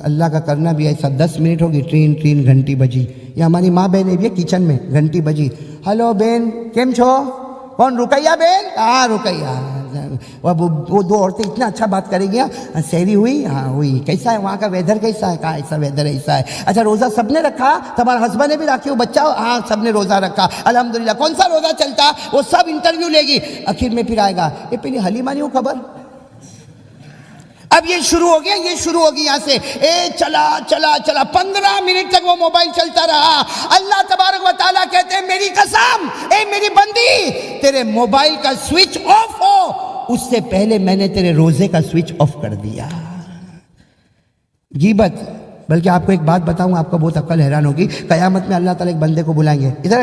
اللہ کا کرنا بھی ایسا 10 منٹ ہوگی ٹرین گھنٹی بجی. یہ ہماری ماں بہن بھی ہے کچن میں، گھنٹی بجی، ہلو بہن کیم چھو؟ کون؟ رکیہ بہن؟ ہاں رکیہ. وہ 2 عورتیں اتنا اچھا بات کریں گی. سحری ہوئی؟ ہاں ہوئی. کیسا ہے وہاں کا ویدر؟ کیسا ہے؟ کہا ایسا ویدر ایسا ہے. اچھا روزہ سب نے رکھا؟ تمہارا ہسبینڈ نے بھی رکھی ہو؟ بچہ؟ ہاں سب نے روزہ رکھا الحمدللہ. کون سا روزہ چلتا؟ وہ سب انٹرویو لے گی. آخر میں پھر آئے گا یہ پہلی حلیمہ نہیں ہو خبر. اب یہ شروع ہو گیا یہاں سے. چلا 15 منٹ تک وہ موبائل چلتا رہا. اللہ تبارک و تعالیٰ کہتے ہیں میری قسم، اے میری بندی، تیرے موبائل کا سوئچ آف ہو اس سے پہلے میں نے تیرے روزے کا سوئچ آف کر دیا. غیبت. بلکہ آپ کو ایک بات بتاؤں، آپ کو بہت عقل حیران ہوگی. قیامت میں اللہ تعالیٰ ایک بندے کو بلائیں گے، ادھر.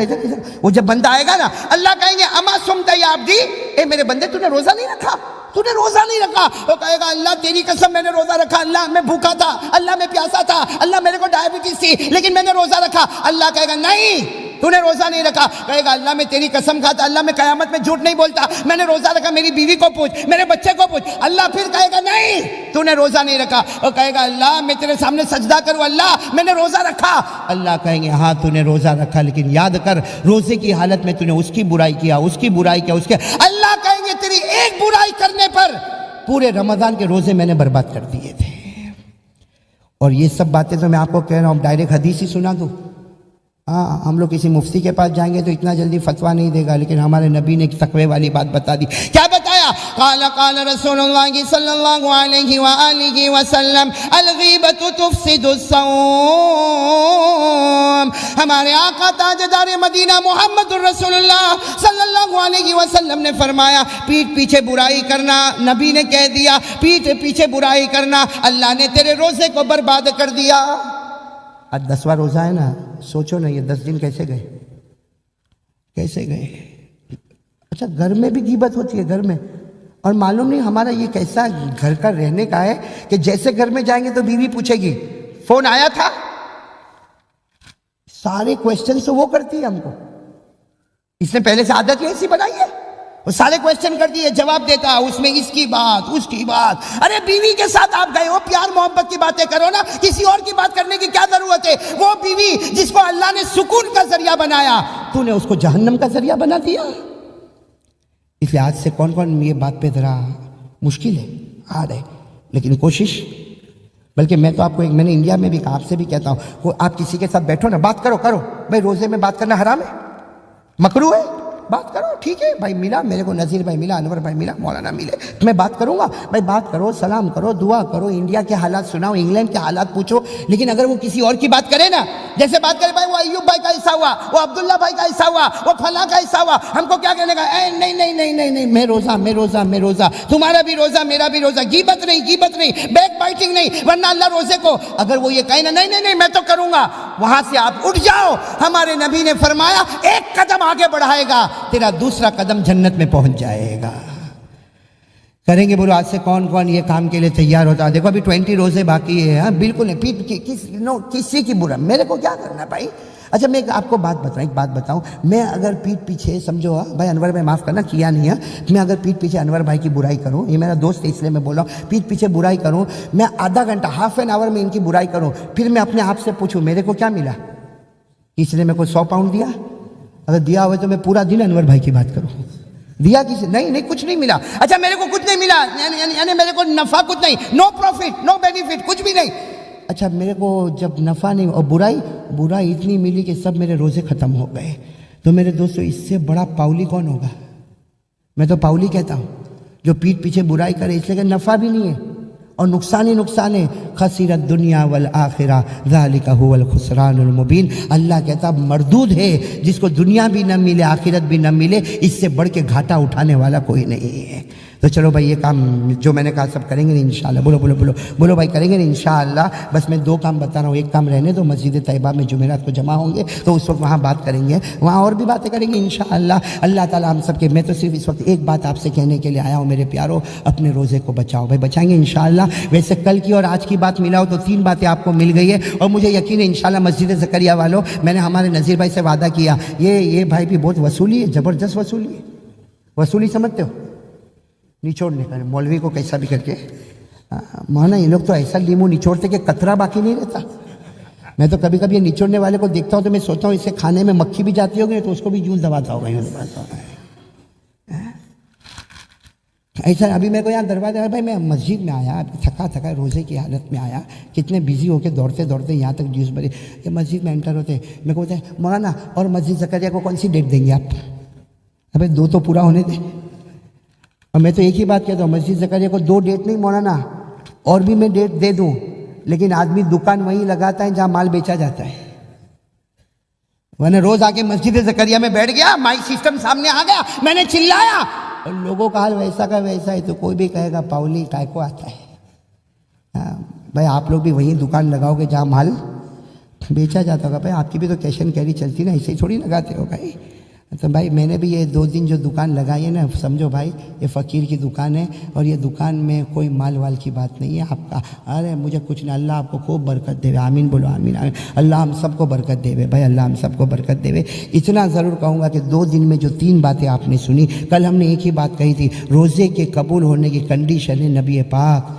وہ جب بندہ آئے گا نا، اللہ کہیں گے اما سمتا یا عبدی، اے میرے بندے تو نے روزہ نہیں رکھا، تو نے روزہ نہیں رکھا. وہ کہے گا اللہ تیری قسم میں نے روزہ رکھا، اللہ میں بھوکا تھا، اللہ میں پیاسا تھا، اللہ میرے کو ڈائبٹیز تھی لیکن میں نے روزہ رکھا. اللہ کہے گا نہیں تو نے روزہ نہیں رکھا. کہے گا اللہ میں تیری قسم کھاتا، اللہ میں قیامت میں جھوٹ نہیں بولتا، میں نے روزہ رکھا. میری بیوی کو پوچھ، میرے بچے کو پوچھ. اللہ پھر کہے گا نہیں تو نے روزہ نہیں رکھا. وہ کہے گا اللہ میں تیرے سامنے سجدہ کروں، اللہ میں نے روزہ رکھا. اللہ کہیں گے ہاں تو نے روزہ رکھا لیکن یاد کر روزے کی حالت میں تو نے اس کی برائی کیا. اللہ کہیں گے تیری ایک برائی کرنے پر پورے رمضان کے روزے میں نے برباد کر دیے تھے. اور یہ سب باتیں تو میں آپ کو کہہ رہا ہوں، ڈائریکٹ حدیث ہی سنا دوں. ہاں ہم لوگ کسی مفتی کے پاس جائیں گے تو اتنا جلدی فتویٰ نہیں دے گا، لیکن ہمارے نبی نے ایک تقوی والی بات بتا دی. کیا بتایا؟ قال رسول اللہ صلی اللہ علیہ وآلہ وسلم الغیبت تفسد الصوم. ہمارے آقا تاجدار مدینہ محمد الرسول اللہ صلی اللہ علیہ وسلم نے فرمایا پیٹھ پیچھے برائی کرنا، نبی نے کہہ دیا پیٹھ پیچھے برائی کرنا اللہ نے تیرے روزے کو برباد کر دیا. آج 10واں روزہ ہے نا، سوچو نا یہ 10 دن کیسے گئے. اچھا گھر میں بھی غیبت ہوتی ہے، گھر میں. اور معلوم نہیں ہمارا یہ کیسا گھر کا رہنے کا ہے کہ جیسے گھر میں جائیں گے تو بیوی پوچھے گی فون آیا تھا. سارے کویسچن تو وہ کرتی ہے ہم کو، اس نے پہلے سے عادت ہی ایسی بنائی ہے. وہ سارے کویسچن کرتی ہے، جواب دیتا، اس میں اس کی بات. ارے بیوی کے ساتھ آپ گئے ہو، پیار محبت کی باتیں کرو نا، کسی اور کی بات کرنے کی کیا ضرورت ہے؟ وہ بیوی جس کو اللہ نے سکون کا ذریعہ بنایا تو نے اس کو جہنم کا ذریعہ بنا دیا. اس لیے آج سے کون یہ بات پہ ذرا مشکل ہے ہارڈ ہے، لیکن کوشش. بلکہ میں تو آپ کو میں نے انڈیا میں بھی کہا، آپ سے بھی کہتا ہوں، آپ کسی کے ساتھ بیٹھو نا، بات کرو. بھائی روزے میں بات کرنا حرام ہے، مکروہ ہے، بات کرو ٹھیک ہے بھائی ملا میرے کو، نذیر بھائی ملا، انور بھائی ملا، مولانا ملے، میں بات کروں گا بھائی، بات کرو، سلام کرو، دعا کرو، انڈیا کے حالات سناؤ، انگلینڈ کے حالات پوچھو، لیکن اگر وہ کسی اور کی بات کرے نا، جیسے بات کرے بھائی وہ ایوب بھائی کا ایسا ہوا، وہ عبداللہ بھائی کا ایسا ہوا، وہ فلاں کا ایسا ہوا، ہم کو کیا کہنے کا؟ نہیں نہیں نہیں نہیں نہیں، میں روزہ، میں روزہ، میں روزہ، تمہارا بھی روزہ، میرا بھی روزہ، غیبت نہیں، غیبت نہیں، بیک بائٹنگ نہیں، ورنہ اللہ روزے کو اگر وہ یہ کہے نا نہیں نہیں نہیں میں تو کروں گا، وہاں سے آپ اٹھ جاؤ۔ ہمارے نبی نے فرمایا ایک قدم آگے بڑھائے گا تیرا دوسرا قدم جنت میں پہنچ جائے گا۔ کریں گے بولو آج سے کون کون یہ کام کے لیے تیار ہوتا ہے؟ دیکھو ابھی 20 روزے باقی ہے، ہاں بالکل نہیں، کسی کی برا میرے کو کیا کرنا بھائی؟ اچھا میں آپ کو ایک بات بتاؤں، میں اگر پیٹ پیچھے سمجھو بھائی، انور بھائی معاف کرنا کیا نہیں ہے، میں اگر پیٹ پیچھے انور بھائی کی برائی کروں، یہ میرا دوست ہے اس لیے میں بول رہا ہوں، پیٹ پیچھے برائی کروں، میں آدھا گھنٹہ ہاف این آور میں ان کی برائی کروں، پھر میں اپنے آپ سے پوچھوں میرے کو کیا ملا؟ اس نے میرے کو 100 پاؤنڈ دیا، اگر دیا ہوئے تو میں پورا دن انور بھائی کی بات کروں، دیا کسی نہیں کچھ نہیں ملا، اچھا میرے کو کچھ نہیں ملا، یعنی میرے کو نفع کچھ نہیں، نو پروفٹ نو بینیفٹ، کچھ بھی نہیں، اچھا میرے کو جب نفع نہیں اور برائی اتنی ملی کہ سب میرے روزے ختم ہو گئے، تو میرے دوستو اس سے بڑا پاؤلی کون ہوگا؟ میں تو پاؤلی کہتا ہوں جو پیٹ پیچھے برائی کرے، اس لیے کہ نفع بھی نہیں ہے اور نقصان ہی نقصان ہے، خسرت دنیا والآخرہ ذالک هو الخسران المبین، اللہ کہتا مردود ہے جس کو دنیا بھی نہ ملے آخرت بھی نہ ملے، اس سے بڑھ کے گھاٹا اٹھانے والا کوئی نہیں ہے۔ تو چلو بھائی یہ کام جو میں نے کہا سب کریں گے انشاءاللہ، بولو بولو بولو بولو بھائی کریں گے انشاءاللہ، بس میں 2 کام بتا رہا ہوں، ایک کام رہنے دو، مسجد طیبہ میں جمعرات کو جمع ہوں گے تو اس وقت وہاں بات کریں گے، وہاں اور بھی باتیں کریں گے انشاءاللہ، اللہ تعالیٰ ہم سب کے، میں تو صرف اس وقت ایک بات آپ سے کہنے کے لیے آیا ہوں میرے پیارو، اپنے روزے کو بچاؤ بھائی، بچائیں گے انشاءاللہ۔ ویسے کل کی اور آج کی بات ملاؤ تو 3 باتیں آپ کو مل گئی ہے، اور مجھے یقین ہے انشاءاللہ مسجد زکریا والوں، میں نے ہمارے نذیر بھائی سے وعدہ کیا، یہ بھائی بھی بہت وصولی ہے، زبردست وصولی ہے، وصولی سمجھتے ہو، نچوڑنے کا مولوی کو کیسا بھی کر کے، مانا یہ لوگ تو ایسا لیمو نچوڑتے کہ قطرہ باقی نہیں رہتا، میں تو کبھی کبھی یہ نچوڑنے والے کو دیکھتا ہوں تو میں سوچتا ہوں اسے کھانے میں مکھی بھی جاتی ہوگی تو اس کو بھی جوس دباتا ہوگا، ایسا۔ ابھی میرے کو یہاں دروازہ، بھائی میں مسجد میں آیا، تھکا روزے کی حالت میں آیا، کتنے بیزی ہو کے دوڑتے یہاں تک جوس بھری، یہ مسجد میں انٹر ہوتے میرے کو بولتے ہیں مولانا اور مسجد زکریا کو کون سی ڈیٹ دیں گے آپ؟ ابھی 2 تو پورا ہونے دیں، اور میں تو ایک ہی بات کہتا ہوں، مسجد زکریا کو 2 ڈیٹ نہیں مولانا، اور بھی میں ڈیٹ دے دوں، لیکن آدمی دکان وہیں لگاتا ہے جہاں مال بیچا جاتا ہے، ورنہ روز آ کے مسجد زکریا میں بیٹھ گیا، مائی سسٹم سامنے آ گیا، میں نے چلایا اور لوگوں کا حال ویسا کا ویسا ہے، تو کوئی بھی کہے گا پاؤلی کائے کو آتا ہے؟ بھائی آپ لوگ بھی وہیں دکان لگاؤ گے جہاں مال بیچا جاتا ہوگا، بھائی آپ کی بھی تو کیش اینڈ کیری چلتی نا، ایسے ہی تھوڑی لگاتے ہو بھائی۔ تو بھائی میں نے بھی یہ 2 دن جو دکان لگائی ہے نا، سمجھو بھائی یہ فقیر کی دکان ہے، اور یہ دکان میں کوئی مال وال کی بات نہیں ہے آپ کا، ارے مجھے کچھ نہیں، اللہ آپ کو خوب برکت دے، آمین بولو، آمین آمین، اللہ ہم سب کو برکت دے بھائی، اللہ ہم سب کو برکت دے۔ اتنا ضرور کہوں گا کہ 2 دن میں جو 3 باتیں آپ نے سنی، کل ہم نے ایک ہی بات کہی تھی، روزے کے قبول ہونے کی کنڈیشن ہے نبی پاک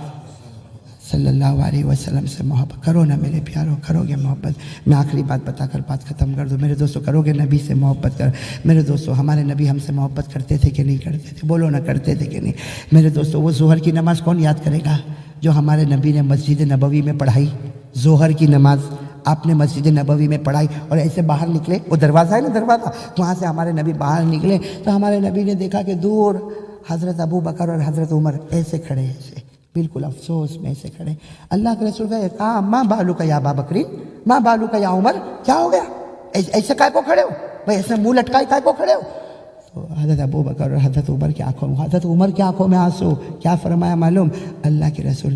صلی اللہ علیہ وسلم سے محبت کرو نا میرے پیارو، کرو گے محبت؟ میں آخری بات بتا کر بات ختم کر دوں میرے دوستو، کرو گے نبی سے محبت کر میرے دوستو؟ ہمارے نبی ہم سے محبت کرتے تھے کہ نہیں کرتے تھے؟ بولو نا، کرتے تھے کہ نہیں؟ میرے دوستو وہ ظہر کی نماز کون یاد کرے گا جو ہمارے نبی نے مسجد نبوی میں پڑھائی؟ ظہر کی نماز آپ نے مسجد نبوی میں پڑھائی، اور ایسے باہر نکلے، وہ دروازہ ہے نا دروازہ، وہاں سے ہمارے نبی باہر نکلے تو ہمارے نبی نے دیکھا کہ دور حضرت ابو بکر اور حضرت عمر ایسے کھڑے، ایسے بالکل افسوس میں سے کھڑے۔ اللہ کے رسول کہا ماں بالو کا یا ابا بکری، ماں بالو کا یا عمر، کیا ہو گیا ایسے کائے کو کھڑے ہو بھائی، ایسے منہ لٹکائے کائے کو کھڑے ہو؟ تو حضرت ابو بکر اور حضرت عمر کی آنکھوں میں، حضرت عمر کی آنکھوں میں آنسو، کیا فرمایا معلوم؟ اللہ کے رسول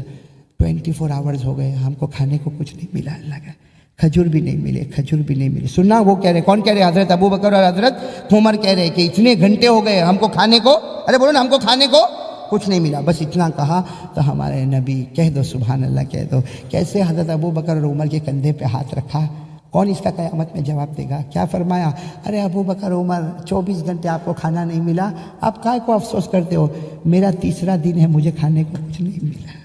24 آورز ہو گئے، ہم کو کھانے کو کچھ نہیں ملا، اللہ کا کھجور بھی نہیں ملے، کھجور بھی نہیں ملے۔ سننا وہ کہہ رہے، کون کہہ رہے؟ حضرت ابو بکر اور حضرت عمر کہہ رہے کہ اتنے گھنٹے ہو گئے ہم کو کھانے کو، ارے بولو نا، ہم کو کھانے کو کچھ نہیں ملا، بس اتنا کہا تو ہمارے نبی، کہہ دو سبحان اللہ کہہ دو، کیسے حضرت ابو بکر اور عمر کے کندھے پہ ہاتھ رکھا، کون اس کا قیامت میں جواب دے گا؟ کیا فرمایا؟ ارے ابو بکر عمر 24 گھنٹے آپ کو کھانا نہیں ملا، آپ کائے کو افسوس کرتے ہو؟ میرا 3را دن ہے، مجھے کھانے کو کچھ نہیں ملا۔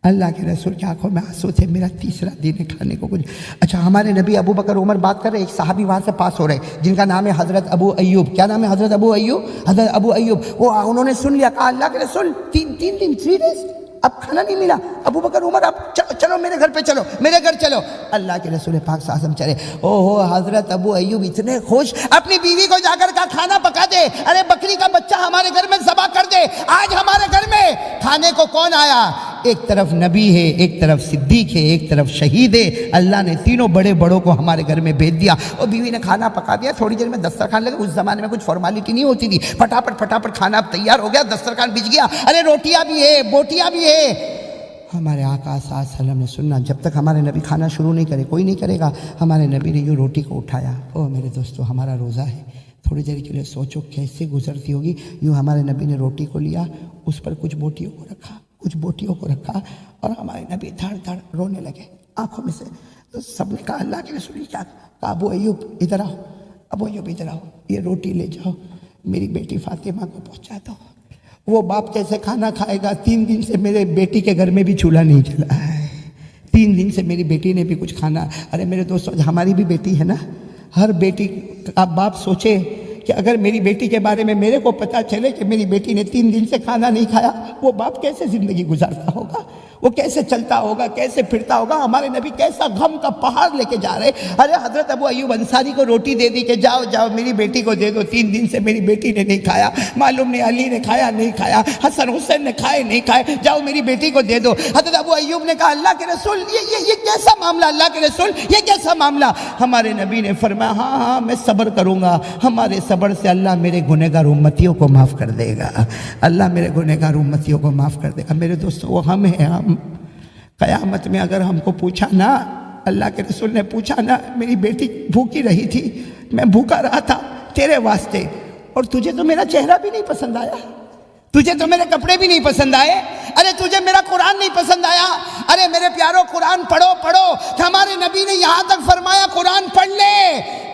اللہ کے رسول کی آنکھوں میں آنسو تھے، میرا 3را دن ہے، کھانے کو کچھ۔ اچھا ہمارے نبی ابو بکر عمر بات کر رہے، ایک صحابی وہاں سے پاس ہو رہے جن کا نام ہے حضرت ابو ایوب۔ کیا نام ہے؟ حضرت ابو ایوب۔ حضرت ابو ایوب، وہ انہوں نے سن لیا، کہا اللہ کے رسول 3 دن 3 days اب کھانا نہیں ملا، ابو بکر عمر اب چلو میرے گھر پہ چلو، میرے گھر چلو۔ اللہ کے رسول پاک صلی اللہ علیہ وسلم چلے۔ او ہو حضرت ابو ایوب اتنے خوش، اپنی بیوی کو جا کر کا کھانا پکا دے، ارے بکری کا بچہ ہمارے گھر میں ذبح کر دے، آج ہمارے گھر میں کھانے کو کون آیا؟ ایک طرف نبی ہے، ایک طرف صدیق ہے، ایک طرف شہید ہے، اللہ نے تینوں بڑے بڑوں کو ہمارے گھر میں بھیج دیا، اور بیوی نے کھانا پکا دیا، تھوڑی دیر میں دسترخوان لگا۔ اس زمانے میں کچھ فارمیلٹی نہیں ہوتی تھی، پھٹاپٹ کھانا تیار ہو گیا، دسترخوان بچ گیا، ارے روٹیاں بھی ہے، بوٹیاں بھی ہے۔ ہمارے آقا صلی اللہ علیہ وسلم نے سننا، جب تک ہمارے نبی کھانا شروع نہیں کرے کوئی نہیں کرے گا، ہمارے نبی نے یوں روٹی کو اٹھایا۔ او میرے دوستو، ہمارا روزہ ہے، تھوڑی دیر کے لیے سوچو کیسے گزرتی ہوگی۔ یوں ہمارے نبی نے روٹی کو لیا، اس پر کچھ بوٹیوں کو رکھا اور ہمارے نبی دھڑ دھڑ رونے لگے آنکھوں میں سے۔ تو سب نے کہا اللہ کے رسول کیا؟ کہا ابو ایوب ادھر آؤ، ابو ایوب ادھر آؤ، یہ روٹی لے جاؤ، میری بیٹی فاطمہ کو پہنچا دو۔ وہ باپ کیسے کھانا کھائے گا؟ 3 دن سے میرے بیٹی کے گھر میں بھی چولہا نہیں جلا ہے، 3 دن سے میری بیٹی نے بھی کچھ کھانا۔ ارے میرے دوستو، ہماری بھی بیٹی ہے نا، ہر بیٹی کا باپ سوچے کہ اگر میری بیٹی کے بارے میں میرے کو پتا چلے کہ میری بیٹی نے 3 دن سے کھانا نہیں کھایا، وہ باپ کیسے زندگی گزارتا ہوگا، وہ کیسے چلتا ہوگا، کیسے پھرتا ہوگا۔ ہمارے نبی کیسا غم کا پہاڑ لے کے جا رہے۔ ارے حضرت ابو ایوب انصاری کو روٹی دے دی کہ جاؤ جاؤ میری بیٹی کو دے دو، 3 دن سے میری بیٹی نے نہیں کھایا، معلوم نہیں علی نے کھایا نہیں کھایا، حسن حسین نے کھائے نہیں کھائے، جاؤ میری بیٹی کو دے دو۔ حضرت ابو ایوب نے کہا اللہ کے رسول یہ کیسا معاملہ، اللہ کے رسول یہ کیسا معاملہ؟ ہمارے نبی نے فرمایا ہاں میں صبر کروں گا، ہمارے صبر سے اللہ میرے گنہگار امتیوں کو معاف کر دے گا، اللہ میرے گنہگار امتیوں کو معاف کر دے گا۔ میرے دوستو، وہ ہم ہیں، ہم قیامت میں اگر ہم کو پوچھا نا، اللہ کے رسول نے پوچھا نا، میری بیٹی بھوکی رہی تھی، میں بھوکا رہا تھا تیرے واسطے، اور تجھے تو میرا چہرہ بھی نہیں پسند آیا، تجھے تو میرے کپڑے بھی نہیں پسند آئے، ارے تجھے میرا قرآن نہیں پسند آیا، ارے میرے پیارو قرآن پڑھو۔ ہمارے نبی نے یہاں تک فرمایا قرآن پڑھ لے،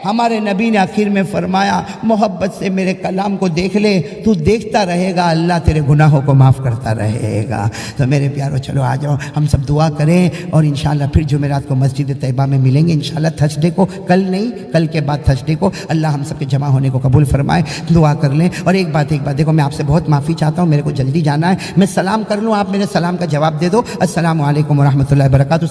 ہمارے نبی نے آخر میں فرمایا محبت سے میرے کلام کو دیکھ لے، تو دیکھتا رہے گا اللہ تیرے گناہوں کو معاف کرتا رہے گا۔ تو میرے پیارو چلو آ جاؤ، ہم سب دعا کریں، اور انشاءاللہ پھر جمعرات کو مسجد طیبہ میں ملیں گے انشاءاللہ، تھرسڈے کو، کل نہیں کل کے بعد تھرسڈے کو۔ اللہ ہم سب کے جمع ہونے کو قبول فرمائے، دعا کر لیں۔ اور ایک بات دیکھو، میں آپ سے بہت معافی چاہتا ہوں، میرے کو جلدی جانا ہے، میں سلام کر لوں، آپ میرے سلام کا جواب دے دو۔ السلام علیکم ورحمۃ اللہ وبرکاتہ۔